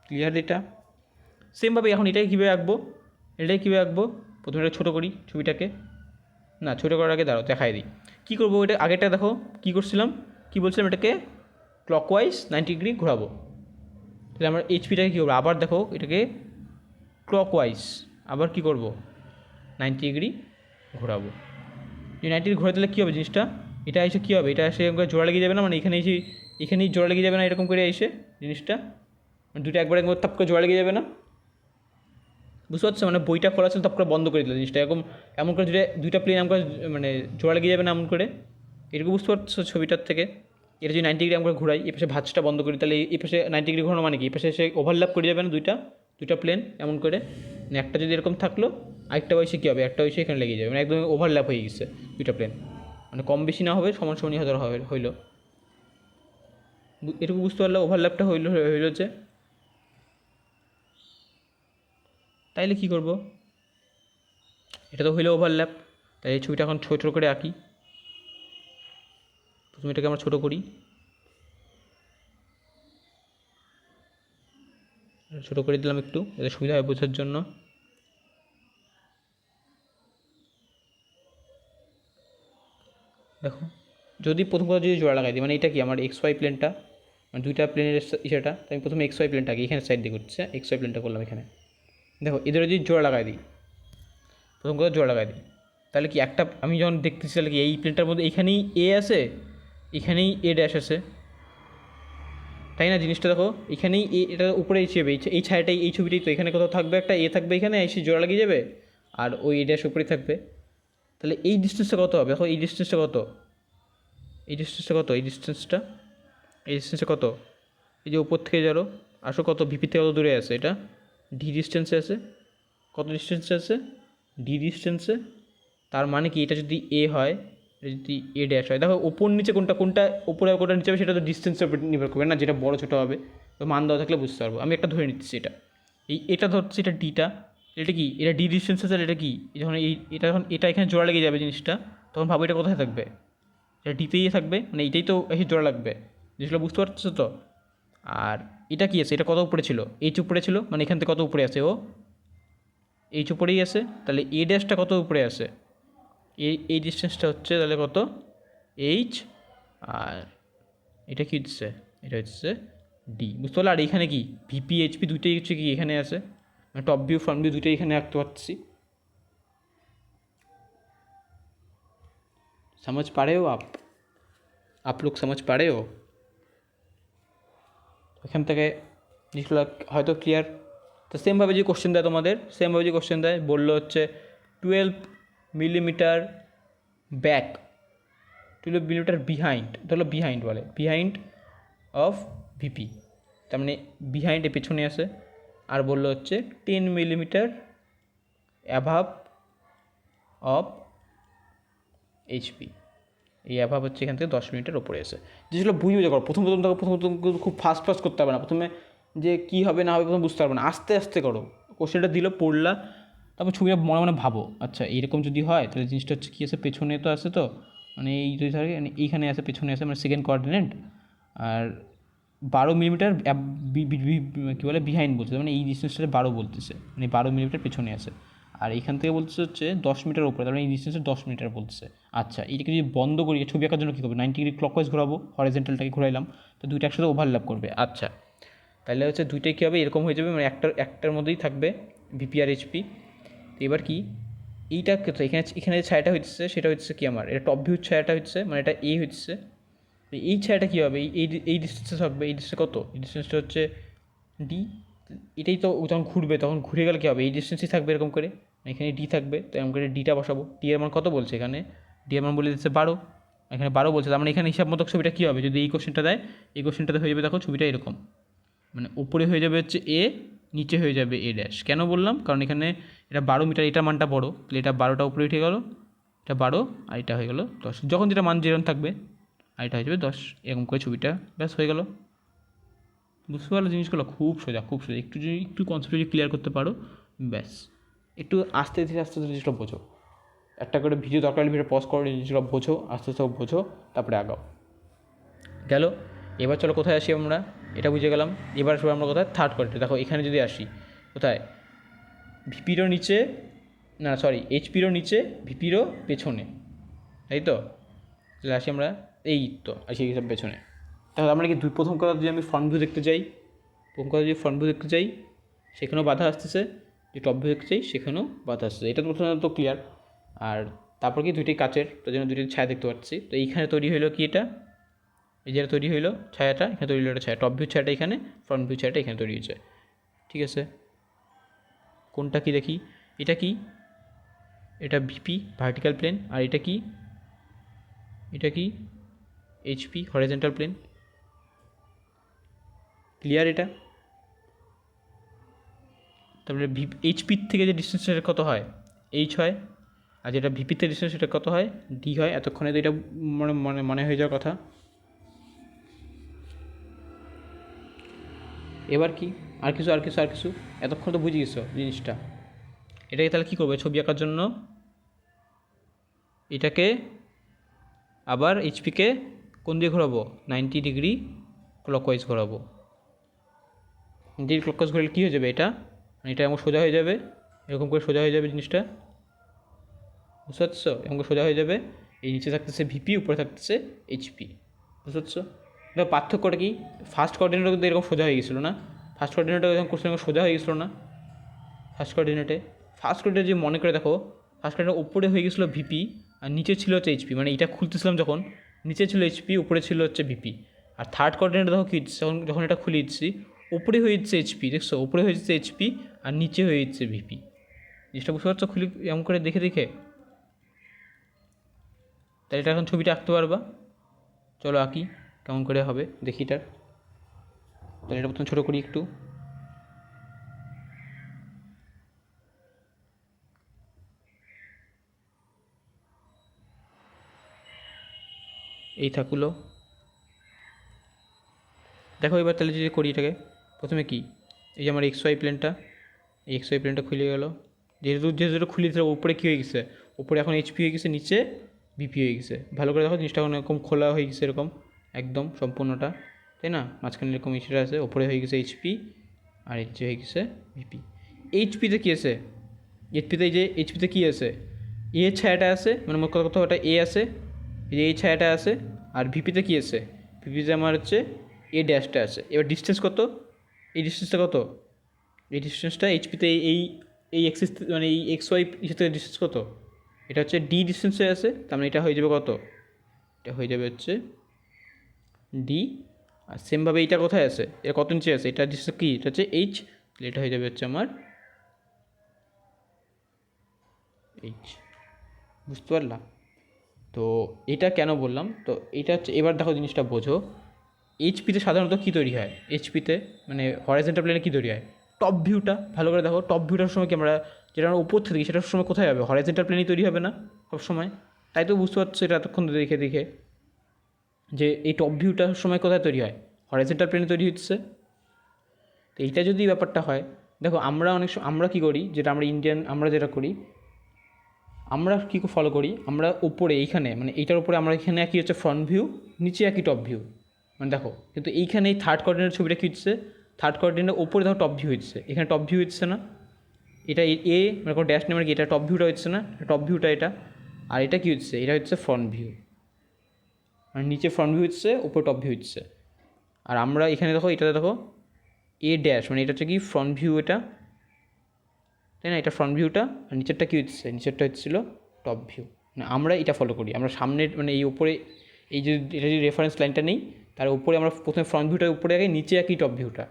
ক্লিয়ার এটা? সেমভাবে এখন এটাই কীভাবে আঁকবো, প্রথমে এটা ছোটো করি ছবিটাকে, না ছোটো করার আগে দাঁড়াও দেখাই দিই কী করবো। এটা আগেরটা দেখো কী করছিলাম, কী বলছিলাম, এটাকে ক্লকওয়াইজ 90 ডিগ্রি ঘোরাবো। তাহলে আমরা এইচপিটাকে কী করবো, আবার দেখো এটাকে ক্লকওয়াইজ আবার কী করবো 90 ডিগ্রি ঘোরাবো। এই 90 ডিগ্রি ঘোরা দিলে কী হবে জিনিসটা, এটা এসে কী হবে, এটা এসে জোড়া লেগে যাবে না, মানে এখানেই জোড়া লেগে যাবে না, এরকম করে এসে জিনিসটা মানে দুটো একবার তাপ করে জোড়া লেগে যাবে না, বুঝতে পারছো? মানে বইটা খোলা ছিল তাপ করে বন্ধ করে দিল জিনিসটা, এমন করে দুইটা প্লেন এমন করে মানে জোড়া লেগে যাবে না এমন করে, এরকম বুঝতে পারছো ছবিটার থেকে। এটা যদি 90 ডিগ্রি আমরা ঘোরাই, এই পাশে ভাঁজটা বন্ধ করি, তাহলে এই পাশে 90 ডিগ্রি ঘোরানো মানে কি, এই পাশে এসে ওভারল্যাপ করে যাবে না দুইটা প্লেন এমন করে, মানে একটা যদি এরকম থাকলো আরেকটা বয়সে কী হবে, একটা বয়সে এখানে লেগে যাবে, মানে একদম ওভারল্যাপ হয়ে গেছে দুইটা প্লেন, মানে কম বেশি না হবে, সমান সমানই হইলো। এটুকু বুঝতে পারলে ওভারল্যাপটা হইলো যে, তাইলে কী করব, এটা তো হইলো ওভারল্যাপ, তাই এই ছবিটা এখন ছোটো করে আঁকি। প্রথমে এটাকে আমরা ছোটো করি, ছোটো করে দিলাম একটু, এতে সুবিধা হয় বোঝার জন্য। দেখো যদি প্রথম কথা যদি জোড়া লাগাই দিই, মানে এটা কি আমার এক্স ওয়াই প্লেনটা, মানে দুইটা প্লেনের সেটা, তো আমি প্রথমে এক্স ওয়াই প্লেনটাকে এখানে সাইড দিয়ে করছে, এক্স ওয়াই প্লেনটা করলাম এখানে। দেখো এদের যদি জোড়া লাগাই দিই, প্রথম কথা জোড়া লাগাই দিই, তাহলে কি একটা আমি যখন দেখতেছি তাহলে কি এই প্লেনটার মধ্যে এখানেই এ আছে, এখানেই এ ড্যাশ আছে, তাই না? জিনিসটা দেখো এখানেই এটা উপরে হিসেবে এই ছায়াটাই, এই ছবিটাই তো এখানে কোথাও থাকবে, একটা এ থাকবে এখানে, এসে জোড়া লাগিয়ে যাবে, আর ওই এ ড্যাশ উপরেই থাকবে। তাহলে এই ডিস্টেন্সটা কত হবে, দেখো এই ডিস্টেন্সটা কত, এই ডিস্টেন্সটা কত, এই যে উপর থেকে যারো আসো কত, ভিপি থেকে কত দূরে আছে, এটা ডি ডিস্টেন্সে আছে, কত ডিস্টেন্সে আছে, ডি ডিস্টেন্সে। তার মানে কি এটা যদি এ হয়, এটা যদি এ ড্যাশ হয়, দেখো ওপর নিচে কোনটা উপরে কোনটা নিচে হবে সেটা তো ডিস্টেন্সের উপর নির্ভর করবে না, যেটা বড় ছোটো হবে, তো মান দেওয়া থাকলে বুঝতে পারবো। আমি একটা ধরে নিচ্ছি, এটা ধরছি, এটা ডিটা, এটা কি, এটা ডি ডিস্টেন্স আছে, এটা কি, যখন এটা এখানে জোড়া লেগে যাবে জিনিসটা, তখন ভাবো এটা কোথায় থাকবে, এটা ডিতেই থাকবে, মানে এইটাই তো এসে জোড়া লাগবে, জিনিসগুলো বুঝতে পারছো তো? আর এটা কি আছে, এটা কত উপরে ছিল, এইচ উপরে ছিল, মানে এখান থেকে কত উপরে আছে, ও এইচ উপরেই আছে, তাহলে এ ড্যাশটা কত উপরে আছে, এই ডিস্টেন্সটা হচ্ছে তাহলে কত এইচ, আর এটা কি হচ্ছে, এটা হচ্ছে ডি, বুঝতে পারলে? আর এখানে কি ভিপি এইচপি দুইটাই হচ্ছে কি এখানে আছে, মানে টপ ভিউ ফ্রন্ট ভিউ দুইটাই এখানে আঁকতে পারছি। समझ पा रहे हो आप लोग समझ पा रहे हो? এখান থেকে জিনিসগুলো হয়তো ক্লিয়ার। তো সেমভাবে যে কোশ্চেন দেয় তোমাদের, বললো হচ্ছে 12 মিলিমিটার ব্যাক, 12 মিলিমিটার বিহাইন্ড, ধরো বিহাইন্ড অফ ভিপি, তার মানে বিহাইন্ড এর পেছনে আছে, আর বললো হচ্ছে 10 মিলিমিটার অ্যাভাব অফ এইচপি, এই অ্যাভাব হচ্ছে এখান থেকে 10 মিনিটের ওপরে এসে। যেগুলো বুঝে করো প্রথম খুব ফাস্ট করতে হবে না, প্রথমে যে কী হবে না হবে প্রথমে বুঝতে পারবে না, আস্তে আস্তে করো। কোশ্চেনটা দিল, পড়লা, তারপর ছবিটা মনে মনে ভাবো, আচ্ছা এইরকম যদি হয় তাহলে জিনিসটা হচ্ছে কী আছে, পেছনে তো আছে, তো মানে এই যদি থাকে এইখানে আছে, পেছনে আছে, মানে সেকেন্ড কোঅর্ডিনেট, আর 12 মিলিমিটার কী বলে বিহাইন্ড বলছে, মানে এই ডিস্টেন্সটা 12 বলতেছে, মানে 12 মিলিমিটার পেছনে আছে। আর এখান থেকে বলতেছে হচ্ছে 10 মিটার উপরে, তার মানে এই ডিস্টেন্সে 10 মিটার বলতেছে। আচ্ছা এটাকে যদি বন্ধ করি, ছবি আঁকার জন্য কী করবে, 90 ডিগ্রি ক্লকওয়াইজ ঘোরাবো, হরিজন্টালটাকে ঘোরাইলাম, তো দুইটা একসাথে ওভারল্যাপ করবে। আচ্ছা তাহলে হচ্ছে দুইটাই কী হবে, এরকম হয়ে যাবে, মানে একটার মধ্যেই থাকবে ভিপি আর এইচপি। তো এবার কি এইটা তো এখানে যে ছায়াটা হচ্ছে সেটা হচ্ছে কি আমার, এটা টপ ভিউর ছায়াটা হচ্ছে, মানে এটা এ হচ্ছে, এই ছায়াটা কী হবে, এই ডিস্টেন্সে থাকবে, এই ডিস্টেন্স কত, এই ডিস্টেন্সটা হচ্ছে ডি। এটাই তো যখন ঘুরবে তখন ঘুরে গেলে কী হবে, এই ডিস্টেন্সই থাকবে এরকম করে, এখানে ডি থাকবে, তো এরকম করে ডিটা বসাবো। ডি এর মান কত বলছে এখানে, ডি এর মান বলে দিচ্ছে 12, এখানে 12 বলছে, তার মানে এখানে হিসাব মতো ছবিটা কী হবে, যদি এই কোশ্চেনটা দেয়, এই কোশ্চেনটাতে হয়ে যাবে দেখো ছবিটা এরকম, মানে উপরে হয়ে যাবে হচ্ছে এ, নিচে হয়ে যাবে এ ড্যাশ। কেন বললাম, কারণ এখানে এটা 12 মিটার, এটার মানটা বড়ো, তাহলে এটা 12টা উপরে উঠে গেলো, এটা 12 আর এটা হয়ে গেলো 10, যখন যেটা মান যেরকম থাকবে আর এটা হয়ে যাবে 10, এরকম করে ছবিটা ব্যাস হয়ে গেল। বুঝতে পারলো জিনিসগুলো, খুব সোজা খুব সোজা, একটু কনসেপ্ট যদি ক্লিয়ার করতে পারো ব্যাস। একটু আস্তে আস্তে জিনিসটা বোঝো, একটা করে ভিডিও দরকার হলে ভিডিও পজ করো, জিনিসগুলো বোঝো, আস্তে আস্তে বোঝো, তারপরে আগাও। গেল। এবার চলো কোথায় আসি আমরা, এটা বুঝে গেলাম। এবার আসবো আমরা কোথায়, থার্ড কোয়ার্টারে। দেখো এখানে যদি আসি, কোথায়, ভিপিরও নিচে, না সরি এইচপিরও নিচে, ভিপিরও পেছনে, তাই তো। তাহলে আসি আমরা, এই তো আসি সব পেছনে। তাহলে আমরা কি প্রথম কথা যদি আমি ফ্রন্ট ভিউ দেখতে চাই, প্রথম কথা যদি ফ্রন্ট ভিউ দেখতে চাই, সেখানেও বাধা আসতেছে, যে টপ ভিউ দেখতে চাই সেখানেও বাধা আসতেছে, এটা তো প্রথমে তো ক্লিয়ার। আর তারপর কি দুইটি কাচের, তার জন্য দুইটি ছায়া দেখতে পাচ্ছি। তো এইখানে তৈরি হলো কি, এটা এই যেটা তৈরি হলো ছায়াটা, এখানে তৈরি হলো একটা ছায়া, টপ ভিউ ছায়াটা এখানে, ফ্রন্ট ভিউ ছায়াটা এখানে তৈরি হয়েছে। ঠিক আছে, কোনটা কি দেখি, এটা কি, এটা ভিপি ভার্টিক্যাল প্লেন, আর এটা কি, এটা কি এইচপি হরিজন্টাল প্লেন। ক্লিয়ার এটা। তারপরে এইচপির থেকে যে ডিস্টেন্স সেটা কত হয়, এইচ হয়, আর যেটা ভিপিতে ডিস্টেন্স সেটা কত হয়, ডি হয়। এতক্ষণে তো এটা মনে হয়ে যাওয়ার কথা। এবার কি, আর কিছু এতক্ষণ তো বুঝে গেছো জিনিসটা। এটাকে তাহলে কী করবে, ছবি আঁকার জন্য এটাকে আবার এইচপিকে কোন দিয়ে ঘোরাবো, 90 ডিগ্রি ক্লকওয়াইজ ঘোরাবো। 90 ডিগ্রি ক্লকওয়াইজ ঘোরালে কী হয়ে যাবে, এটা এটা এমন সোজা হয়ে যাবে, এরকম করে সোজা হয়ে যাবে জিনিসটা, বুঝতে পারছো, এরকম করে সোজা হয়ে যাবে। এই নিচে থাকতেছে ভিপি, উপরে থাকতেছে এইচপি, বুঝতে পারছো। এটা পার্থক্যটা কি, ফার্স্ট কোঅর্ডিনেটও কিন্তু এরকম সোজা হয়ে গেছিলো না, ফার্স্ট কোঅর্ডিনেটে এরকম কোশ্চেন সোজা হয়ে গেছিলো না, ফার্স্ট কোঅর্ডিনেটে যদি মনে করে দেখো, ফার্স্ট কোঅর্ডিনেট উপরে হয়ে গেছিলো ভিপি, আর নিচে ছিল হচ্ছে এইচপি, মানে এটা খুলতেছিলাম যখন নিচে ছিল এইচপি, উপরে ছিল হচ্ছে ভিপি। আর থার্ড কোঅর্ডিনেটে দেখো কি যখন এটা খুলে দিচ্ছি, উপরে হয়ে যাচ্ছে এইচপি, দেখছো উপরে হয়ে যাচ্ছে এইচপি, আর নিচে হয়ে যাচ্ছে ভিপি। জিনিসটা বুঝতে পারছো, খুলি এমন করে দেখে তাহলে এটা এখন ছবিটা আঁকতে পারবা। চলো আঁকি, কেমন করে হবে দেখি এটার। তাহলে এটা প্রথম ছোটো করি একটু, এই থাকলো। দেখো এবার তাহলে যদি করি এটাকে, প্রথমে কি, এই যে আমার এক্স ওয়াই প্লেনটা, এই এক্স ওয়াই প্লেনটা খুলে গেলো, যেহেতু খুলে দিতে উপরে কী হয়ে গেছে, উপরে এখন এইচপি হয়ে গেছে, নিচে বিপি হয়ে গেছে। ভালো করে দেখো জিনিসটা এখন এরকম খোলা হয়ে গেছে, এরকম একদম সম্পূর্ণটা, তাই না, মাঝখানে এরকম ইস্যুটা আছে, উপরে হয়ে গেছে এইচপি আর নিচে হয়ে গেছে বিপি। এইচপিতে কী আছে, এইচপিতে এই যে এইচপিতে কী আছে, এ ছায়াটা আছে, মানে মোট কথা ওটা এ আছে, এই ছায়াটা আছে, আর ভিপিতে কী আছে, ভিপিতে আমার হচ্ছে এ ড্যাশটা আছে। এবার ডিস্টেন্স কত, এই ডিস্টেন্সটা কত, এই ডিস্টেন্সটা এইচপিতে এই এক্সিস মানে এই এক্স ওয়াই ইসেতে ডিস্টেন্স কত, এটা হচ্ছে ডি ডিস্টেন্সে আছে, তার মানে এটা হয়ে যাবে কত, এটা হয়ে যাবে হচ্ছে ডি। আর সেমভাবে এইটা কোথায় আছে, এটা কত নিচে আছে, এটা ডিস্টেন্স কী, এটা হচ্ছে এইচ, তাহলে এটা হয়ে যাবে হচ্ছে আমার এইচ। বুঝতে পারলাম। তো এটা কেন বললাম, তো এটা হচ্ছে, এবার দেখো জিনিসটা বোঝো, এইচপিতে সাধারণত কী তৈরি হয়, এইচপিতে মানে হরাইজন্টাল প্লেনে কী তৈরি হয়, টপ ভিউটা ভালো করে দেখো, টপ ভিউটার সময় কি আমরা যেটা আমরা উপর থেকে সেটার সময় কোথায় হবে, হরাইজন্টাল প্লেনই তৈরি হবে না সব সময়, তাই তো বুঝতে পারছো এটা এতক্ষণ দেখে যে এই টপ ভিউটার সময় কোথায় তৈরি হয়, হরাইজন্টাল প্লেনে তৈরি হচ্ছে। তো এইটা যদি ব্যাপারটা হয়, দেখো আমরা আমরা কী করি, যেটা আমরা যেটা করি, আমরা কী ফলো করি, আমরা উপরে এইখানে মানে এইটার উপরে আমরা এখানে একই হচ্ছে ফ্রন্ট ভিউ, নিচে একই টপ ভিউ, মানে দেখো কিন্তু এইখানে এই থার্ড কোঅর্ডিনেট ছবিটা কী হচ্ছে, থার্ড কোঅর্ডিনেটের ওপরে দেখো টপ ভিউ হচ্ছে, এখানে টপ ভিউ হচ্ছে না, এটা এ মানে কোনো ড্যাশ নেমের কি, এটা টপ ভিউটা হচ্ছে না, টপ ভিউটা এটা, আর এটা কী হচ্ছে, এটা হচ্ছে ফ্রন্ট ভিউ, মানে নিচে ফ্রন্ট ভিউ হচ্ছে, উপরে টপ ভিউ হচ্ছে। আর আমরা এখানে দেখো, এটাতে দেখো এ ড্যাশ, মানে এটা হচ্ছে কি ফ্রন্ট ভিউ, এটা তাই না, এটা ফ্রন্ট ভিউটা, আর নিচেরটা কী হচ্ছে, নিচেরটা হচ্ছিলো টপ ভিউ। মানে আমরা এটা ফলো করি, আমরা সামনের মানে এই উপরে এই যে এটা যদি রেফারেন্স লাইনটা নেই, তার উপরে আমরা প্রথমে ফ্রন্ট ভিউটার উপরে আগে, নিচে একই টপ ভিউটা,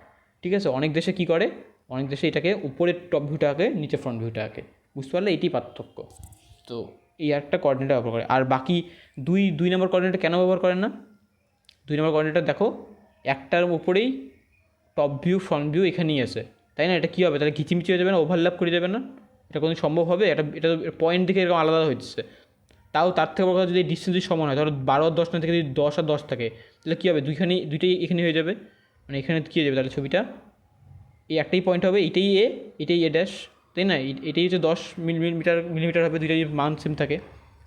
ঠিক আছে। অনেক দেশে কী করে, অনেক দেশে এটাকে উপরের টপ ভিউটা আগে, নিচে ফ্রন্ট ভিউটা আগে, বুঝতে পারলে এটি পার্থক্য। তো এই একটা কোঅর্ডিনেটর ব্যবহার করে। আর বাকি দুই নম্বর কোঅর্ডিনেটর কেন ব্যবহার করেন না, 2 নম্বর কোঅর্ডিনেটর দেখো একটার উপরেই টপ ভিউ ফ্রন্ট ভিউ এখানেই আছে, তাই না, এটা কী হবে তাহলে কিচিমিচি হয়ে যাবে না, ওভারল্যাপ করে যাবে না, এটা কোনো সম্ভব হবে, এটা পয়েন্ট দেখে এরকম আলাদা হচ্ছে। তাও তার থেকে বড় কথা, যদি ডিস্টেন্স যদি সমান হয়, ধরো 12 আর 10 না থেকে যদি 10 আর 10 থাকে, তাহলে কী হবে, দুইটাই এখানে হয়ে যাবে, মানে এখানে কী হয়ে যাবে তাহলে ছবিটা, এই একটাই পয়েন্ট হবে, এটাই এ ড্যাশ, তাই না, এটাই হচ্ছে 10 মিলিমিটার হবে, দুইটাই মান সেম থাকে,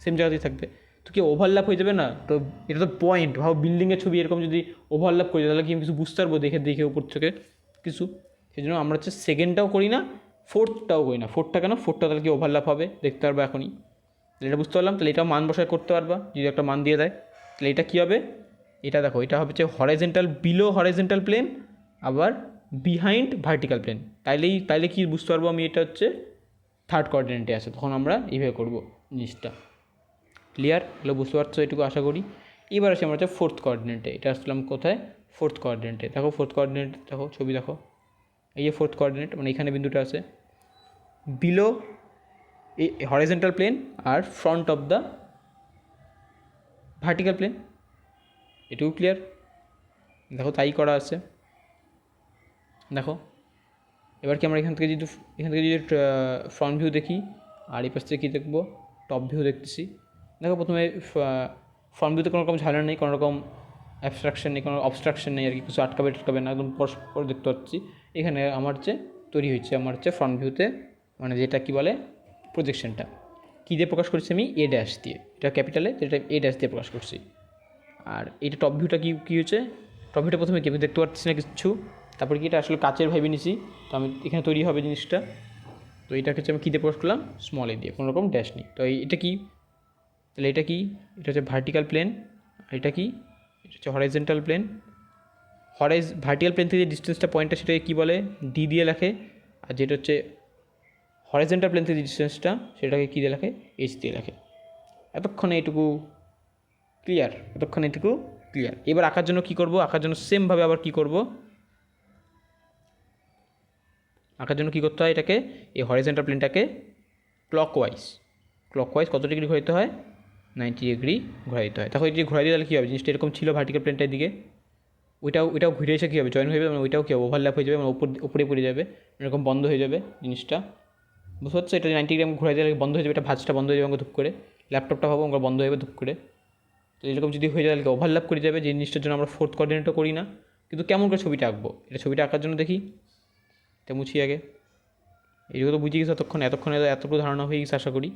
সেম জায়গাতেই থাকবে, তো কি ওভারল্যাপ হয়ে যাবে না, তো এটা তো পয়েন্ট, ভাব বিল্ডিংয়ের ছবি এরকম যদি ওভারল্যাপ করে যায়, তাহলে কি আমি কিছু বুঝতে পারবো দেখে উপর থেকে কিছু, সেই জন্য আমরা হচ্ছে সেকেন্ডটাও করি না, ফোর্থটাও করি না। ফোর্থটা কেন, ফোর্থটা তাহলে কি ওভারল্যাপ হবে, দেখতে পারবো এখনই, তাহলে এটা বুঝতে পারলাম, তাহলে এটাও মান বসায় করতে পারবা, যদি একটা মান দিয়ে দেয়, তাহলে এটা কী হবে, এটা দেখো এটা হচ্ছে হরাইজন্টাল, বিলো হরাইজন্টাল প্লেন, আবার বিহাইন্ড ভার্টিক্যাল প্লেন, তাইলে কি বুঝতে পারবো আমি এটা হচ্ছে থার্ড কোঅর্ডিনেটে আছে, তখন আমরা এইভাবে করবো জিনিসটা। ক্লিয়ার হলো, বুঝতে পারছো এটুকু আশা করি। এবার আসে আমরা হচ্ছে ফোর্থ কোঅর্ডিনেটে, এটা আসলাম কোথায়, ফোর্থ কোঅর্ডিনেটে। দেখো ফোর্থ কোঅর্ডিনেট দেখো, ছবি দেখো, এই যে ফোর্থ কোঅর্ডিনেট, মানে এখানে বিন্দুটা আছে, বিলো এই হরাইজন্টাল প্লেন আর front of the vertical plane, এটুকু ক্লিয়ার। দেখো তাই করা আছে, দেখো এবার কি আমরা এখান থেকে যদি ফ্রন্ট ভিউ দেখি, আর এই পাশ থেকে কী দেখবো, টপ ভিউ দেখতেছি। দেখো প্রথমে ফ্রন্ট ভিউতে কোনো রকম ঝামেলা নেই, কোনো রকম অ্যাবস্ট্রাকশন নেই, কোনো অবস্ট্রাকশন নেই আর কি, কিছু আটকাবে না, একদম পরস্পর দেখতে পাচ্ছি। এখানে আমার যে তৈরি হচ্ছে, আমার হচ্ছে ফ্রন্ট ভিউতে, মানে যেটা কী বলে প্রজেকশনটা, কী দিয়ে প্রকাশ করছি আমি, এ ড্যাশ দিয়ে, এটা ক্যাপিটালে, এটা এ ড্যাশ দিয়ে প্রকাশ করছি। আর এটা টপ ভিউটা কী হচ্ছে, টপ ভিউটা প্রথমে কি আমি দেখতে পাচ্ছি না কিছু, তারপর কি এটা আসলে কাচের ভেবে নিছি, তো আমি এখানে তৈরি হবে জিনিসটা, তো এটাকে হচ্ছে আমি কী দিয়ে প্রকাশ করলাম, স্মল এ দিয়ে, কোনো রকম ড্যাশ নেই। তো এটা কি, তাহলে এটা কি, এটা হচ্ছে ভার্টিক্যাল প্লেন, আর এটা কি, এটা হচ্ছে হরাইজন্টাল প্লেন। ভার্টিক্যাল প্লেন থেকে যে ডিস্টেন্সটা পয়েন্টটা, সেটাকে কী বলে, ডি দিয়ে লেখে, আর যেটা হচ্ছে হরাইজন্টাল প্লেন থেকে ডিস্টেন্সটা, সেটাকে কী দিয়ে লেখে, এইচ দিয়ে লেখে। এতক্ষণে এটুকু ক্লিয়ার, এবার আঁকার জন্য কী করবো, আঁকার জন্য সেমভাবে আবার কী করবো, আঁকার জন্য কী করতে হয়, এটাকে এই হরাইজন্টাল প্লেনটাকে ক্লকওয়াইজ কত ডিগ্রি ঘোরাইতে হয়, 90 ডিগ্রি ঘোরাইতে হয়। তখন এই যে ঘোরাই দিয়ে তাহলে কী হবে, জিনিসটা এরকম ছিল ভার্টিক্যাল প্লেনটার দিকে, ওইটাও ঘুরে এসে কী হবে, জয়েন হয়ে যাবে, মানে ওইটাও কী হবে, ওভারল্যাপ হয়ে যাবে, মানে উপরে পড়ে যাবে, এরকম বন্ধ হয়ে যাবে জিনিসটা, বুঝতে পারছো, এটা 90 ডিগ্রি ঘোরাই দিলে বন্ধ হয়ে যাবে, এটা ভাঁজটা বন্ধ হয়ে যাবে ধূপ করে, ল্যাপটপটা ভাবো আমরা বন্ধ হয়ে যাবে ধূপ করে। তো এরকম যদি হয়ে যায় তাহলে ওভারল্যাপ করে যাবে, যে জিনিসটার জন্য আমরা ফোর্থ কোঅর্ডিনেটও করি না। কিন্তু কেমন করে ছবিটা আঁকবো, এটা ছবিটা আঁকার জন্য দেখি, এটা মুছি আগে, এইটুকু তো বুঝে গেছি এতক্ষণে এতটুকু ধারণা হয়ে গেছে আশা করি।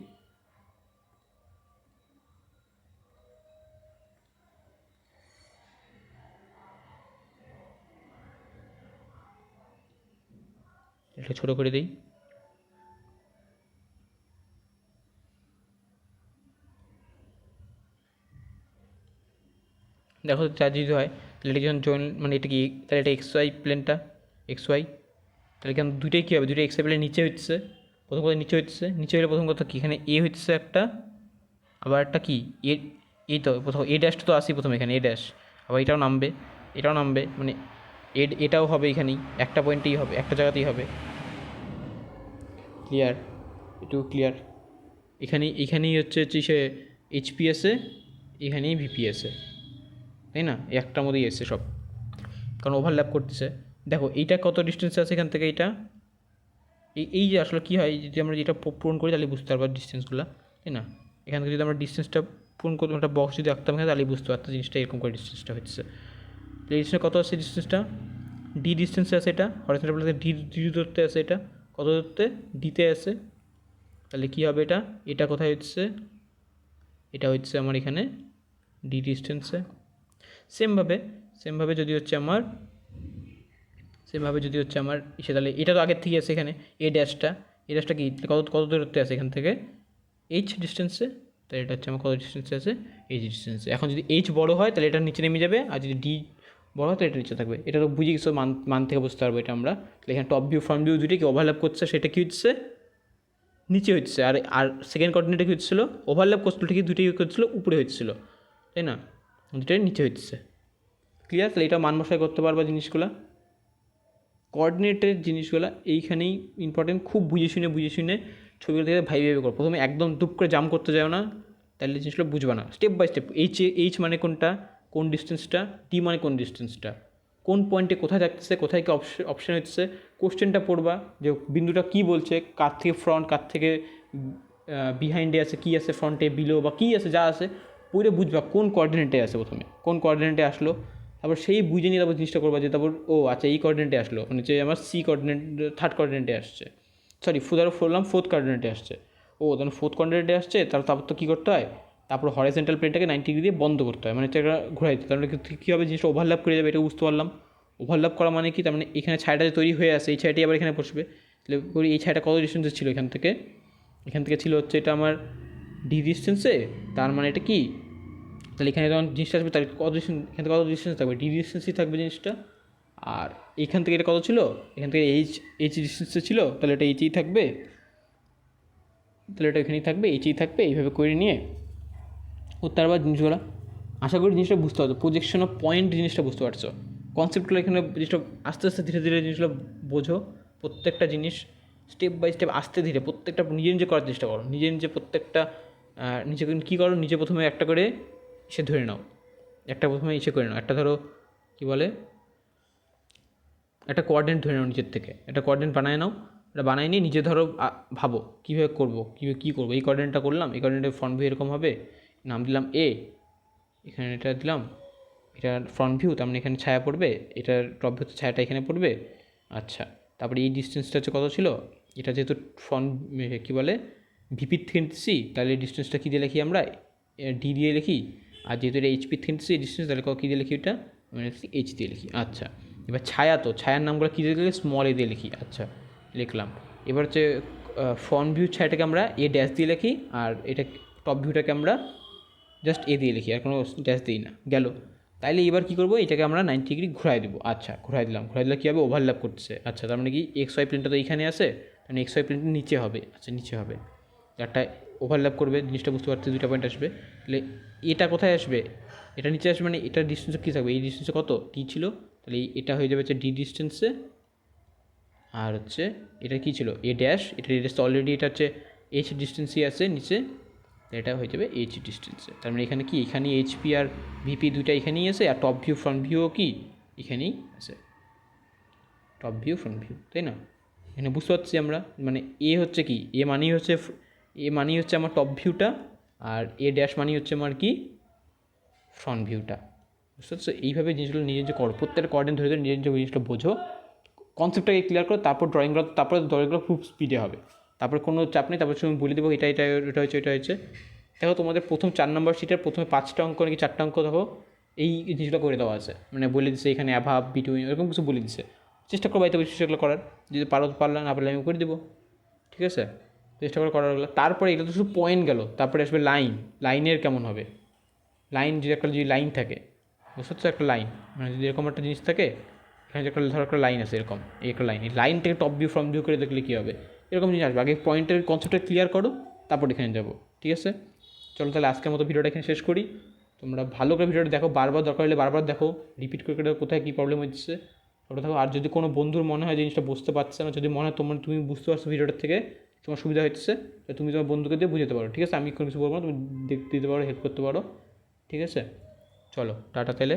এটা ছোটো করে দিই, দেখো চার্জ যদি হয় তাহলে এটা যখন জয়েন, মানে এটা কি, তাহলে এটা এক্স ওয়াই প্লেনটা, এক্স ওয়াই, তাহলে কেন দুইটাই কী হবে, দুইটাই এক্স ওয়াই প্লেন নিচে হচ্ছে, প্রথম কথা নিচে হলে প্রথম কথা কী, এখানে এ হচ্ছে একটা, আবার একটা কি, এই তো প্রথম এ ড্যাশটা তো আসি প্রথমে, এখানে এ ড্যাশ, আবার এটাও নামবে, মানে এটাও হবে এখানেই, একটা পয়েন্টেই হবে, একটা জায়গাতেই হবে। ক্লিয়ার, একটু ক্লিয়ার। এখানেই হচ্ছে সে এইচপিএসে, এখানেই ভিপিএসে, তাই না, একটার মধ্যেই এসছে সব, কারণ ওভারল্যাপ করতেছে। দেখো এইটা কত ডিস্টেন্সে আছে এখান থেকে, এইটা এই যে আসলে কী হয়, যদি আমরা যেটা পূরণ করি তাহলে বুঝতে পারবো ডিস্টেন্সগুলো, তাই না। এখান থেকে যদি আমরা ডিস্টেন্সটা কোন কোন একটা বক্স যদি আঁকতাম এখানে তাহলে বুঝতে পারতো জিনিসটা এরকম করে ডিস্টেন্সটা হচ্ছে। তো এই ডিস্টেন্স কত আছে ডিস্টেন্সটা, ডি ডিস্টেন্সে আছে এটা, হরিজন্টাল প্লেনে ডি দূরত্বে আছে এটা, কত দূরত্বে ডিতে আছে। তাহলে কী হবে এটা, এটা কোথায় হচ্ছে, এটা হচ্ছে আমার এখানে ডি ডিস্টেন্সে। সেমভাবে যদি হচ্ছে আমার ইসে, তাহলে এটা তো আগের থেকে আছে এখানে এ ড্যাশটা কি কত কত দূরত্বে আছে এখান থেকে, এইচ ডিস্টেন্সে। তাহলে এটা হচ্ছে আমার কত ডিস্টেন্সে আছে, এইচ ডিস্টেন্সে। এখন যদি এইচ বড় হয় তাহলে এটা নিচে নেমে যাবে, আর যদি ডি বড় হয় তো এটা নিচে থাকবে। এটা তো বুঝে গেছো, মান থেকে বুঝতে পারবো এটা আমরা। তাহলে এখানে টপ ভিউ ফ্রন্ট ভিউ দুটোকে ওভারল্যাপ করছে, সেটা কী হচ্ছে, নিচে হচ্ছে। আর সেকেন্ড কোঅর্ডিনেটে কী হচ্ছিলো, ওভারল্যাপ করছিল ঠিকই, দুটোই করছিলো উপরে হচ্ছিলো, তাই না, দুটোই নিচে হচ্ছে। ক্লিয়ার? তাহলে এটা মান বসায় করতে পারবা জিনিসগুলো। কোঅর্ডিনেটের জিনিসগুলো এইখানেই ইম্পর্টেন্ট, খুব বুঝে শুনে ছবিগুলো থেকে ভাইবে করো। প্রথমে একদম দুপ করে জাম্প করতে যাও না, তাহলে জিনিসগুলো বুঝবা না। স্টেপ বাই স্টেপ, এইচ মানে কোনটা, কোন ডিস্টেন্সটা, ডি মানে কোন ডিস্টেন্সটা, কোন পয়েন্টে কোথায় থাকতেছে, কোথায় কি অপশান হচ্ছে, কোশ্চেনটা পড়বা যে বিন্দুটা কী বলছে, কার থেকে ফ্রন্ট, কার থেকে বিহাইন্ডে আছে, কী আছে ফ্রন্টে, বিলো বা কী আছে, যা আছে পুরো বুঝবা কোন কোঅর্ডিনেটে আছে, প্রথমে কোন কোঅর্ডিনেটে আসলো, তারপর সেই বুঝে নিয়ে তারপর জিনিসটা করবা যে তারপর ও আচ্ছা এই কোঅর্ডিনেটে আসলো, মানে যে আমার সি কোঅর্ডিনেট থার্ড কোঅর্ডিনেটে আসছে, সরি ধরো বললাম ফোর্থ কোঅর্ডিনেটে আসছে, ও তখন ফোর্থ কোঅর্ডিনেটে আসছে, তারপর তো কী করতে হয়, তারপর হরিজন্টাল প্লেনটাকে 90 ডিগ্রি দিয়ে বন্ধ করতে হয়, মানে এটা ঘুরাই দিতে, তার মানে কী হবে, জিনিসটা ওভারল্যাপ করে যাবে, এটা বুঝতে পারলাম। ওভারল্যাপ করা মানে কি, তার মানে এখানে ছায়াটা যে তৈরি হয়ে আসে, এই ছায়াটি আবার এখানে বসবে। তাহলে এই ছায়াটা কত ডিস্টেন্সে ছিল এখান থেকে ছিল হচ্ছে এটা আমার ডি ডিস্টেন্সে, তার মানে এটা কি, তাহলে এখানে যখন জিনিসটা আসবে তার কত ডিস্টেন্স, এখান থেকে কত ডিস্টেন্স থাকবে, ডি ডিস্টেন্সই থাকবে জিনিসটা। আর এখান থেকে এটা কত ছিল, এখান থেকে এইচ ডিস্টেন্সে ছিল, তাহলে এটা এইচই থাকবে, তাহলে এটা এখানেই থাকবে, এইচই থাকবে। এইভাবে করে নিয়ে করতে পারবা জিনিসগুলো। আশা করি জিনিসটা বুঝতে পারছো, প্রজেকশন অফ পয়েন্ট জিনিসটা বুঝতে পারছো, কনসেপ্টগুলো এখানে জিনিসটা আস্তে আস্তে ধীরে ধীরে জিনিসগুলো বোঝো। প্রত্যেকটা জিনিস স্টেপ বাই স্টেপ আস্তে ধীরে প্রত্যেকটা নিজে করার চেষ্টা করো, নিজে প্রত্যেকটা নিজেকে কী করো, নিজে প্রথমে একটা করে ইসে ধরে নাও, একটা প্রথমে ইসে করে নাও, একটা ধরো কী বলে, একটা কোঅর্ডিনেট ধরে নাও নিজের থেকে, একটা কোঅর্ডিনেট বানায় নাও, এটা বানাই নিয়ে নিজে ধরো ভাবো কীভাবে করবো, কী করবো, এই কোঅর্ডিনেটটা করলাম, এই কোঅর্ডিনেটের ফ্রন্ট ভিউ এরকম হবে, নাম দিলাম এ, এখানে এটা দিলাম, এটা ফ্রন্ট ভিউ, তার মানে এখানে ছায়া পড়বে, এটার টপ ভিউতে ছায়াটা এখানে পড়বে। আচ্ছা, তারপরে এই ডিস্টেন্সটা হচ্ছে কত ছিল, এটা যেহেতু ফ্রন্ট কী বলে ভিপির থেকে নিতেছি, তাহলে এই ডিস্টেন্সটা কী দিয়ে লিখি আমরা, ডি দিয়ে লিখি। আর যেহেতু এটা এইচপির থেকে নিতেছি এই ডিস্টেন্স, তাহলে কী দিয়ে লিখি, এটা মানে এইচ দিয়ে লিখি। আচ্ছা, এবার ছায়া, তো ছায়ার নামগুলো কী দিয়ে লিখি, স্মল এ দিয়ে লিখি। আচ্ছা, লিখলাম। এবার হচ্ছে ফ্রন্ট ভিউ ছায়াটাকে আমরা এ ড্যাশ দিয়ে লিখি, আর এটা টপ ভিউটাকে আমরা জাস্ট এ দিয়ে লিখি, আর কোনো ড্যাশ দিই না, গেল। তাইলে এবার কী করবো, এটাকে আমরা 90 ডিগ্রি ঘুরাই দেবো। আচ্ছা, ঘুরাই দিলে কী হবে, ওভারল্যাপ করছে। আচ্ছা, তার মানে কি এক্স ওয়াই প্লেনটা তো এইখানে আছে, মানে এক্স ওয়াই প্লেনটা নিচে হবে। আচ্ছা, নিচে হবে, একটা ওভারল্যাপ করবে, জিনিসটা বুঝতে পারছি, দুইটা পয়েন্ট আসবে। তাহলে এটা কোথায় আসবে, এটা নিচে আসবে, মানে এটার ডিস্টেন্সে কী থাকবে, এই ডিস্টেন্সে কত টি ছিল, তাহলে এটা হয়ে যাবে হচ্ছে ডি ডিস্টেন্সে। আর হচ্ছে এটা কী ছিল, এ ড্যাশ, এটা ড্যাশ তো অলরেডি এটা হচ্ছে এইচ ডিস্টেন্সই আছে নিচে, এটা হয়ে যাবে এইচ ডিস্টেন্সে। তার মানে এখানে কি, এখানে এইচপি আর ভিপি দুইটা এখানেই আছে, আর টপ ভিউ ফ্রন্ট ভিউও কি এখানেই আছে, টপ ভিউ ফ্রন্ট ভিউ, তাই না। এখানে বুঝতে পারছি আমরা, মানে এ হচ্ছে কি, এ মানেই হচ্ছে আমার টপ ভিউটা, আর এ ড্যাশ মানেই হচ্ছে আমার কি ফ্রন্ট ভিউটা। বুঝতে পারছো, এইভাবে জিনিসগুলো নিজে করো, প্রত্যেকটা কোঅর্ডিনেট ধরে ধরে নিজের জিনিসটা বোঝো, কনসেপ্টটাকে ক্লিয়ার করো, তারপর ড্রয়িংগুলো খুব স্পিডে হবে, তারপর কোনো চাপ নেই, তারপর তুমি বলে দেবো এটা হয়েছে। দেখো তোমাদের প্রথম 4 নম্বর শিটের প্রথমে 5টা অঙ্ক নাকি 4টা অঙ্ক দেখো এই জিনিসটা করে দেওয়া আছে, মানে বলে দিচ্ছে এখানে অ্যাভাব বিটুইন এরকম কিছু বলে দিচ্ছে। চেষ্টা করবো বাড়িতে সেগুলো করার, যদি পারলে না পারলে আমি করে দেবো, ঠিক আছে, চেষ্টা করে করার। তারপরে এগুলো তো শুধু পয়েন্ট গেল, তারপরে আসবে লাইনের কেমন হবে, লাইন যদি লাইন থাকে, বুঝতে পারছো, একটা লাইন মানে যদি এরকম একটা জিনিস থাকে, এখানে যে ধরো একটা লাইন আছে এরকম, এই একটা লাইন, এই লাইন থেকে টপ ভিউ ফ্রন্ট ভিউ করে দেখলে কী হবে, এরকম জিনিস আসবে। আগে পয়েন্টের কনসেপ্টটা ক্লিয়ার করো, তারপর এখানে যাবো, ঠিক আছে। চলো তাহলে আজকের মতো ভিডিওটা এখানে শেষ করি। তোমরা ভালো করে ভিডিওটা দেখো, বারবার দরকার হলে বারবার দেখো, রিপিট করে কোথায় কী প্রবলেম হচ্ছে ওটা দেখো। আর যদি কোনো বন্ধুর মনে হয় জিনিসটা বুঝতে পারছে না, যদি মনে হয় তুমি বুঝতে পারছো ভিডিওটার থেকে, তোমার সুবিধা হচ্ছে, তুমি তোমার বন্ধুকে দিয়ে বুঝতে পারো, ঠিক আছে। আমি কোনো কিছু বলবো না, তুমি দিতে পারো, হেল্প করতে পারো, ঠিক আছে। চলো টাটা তাহলে।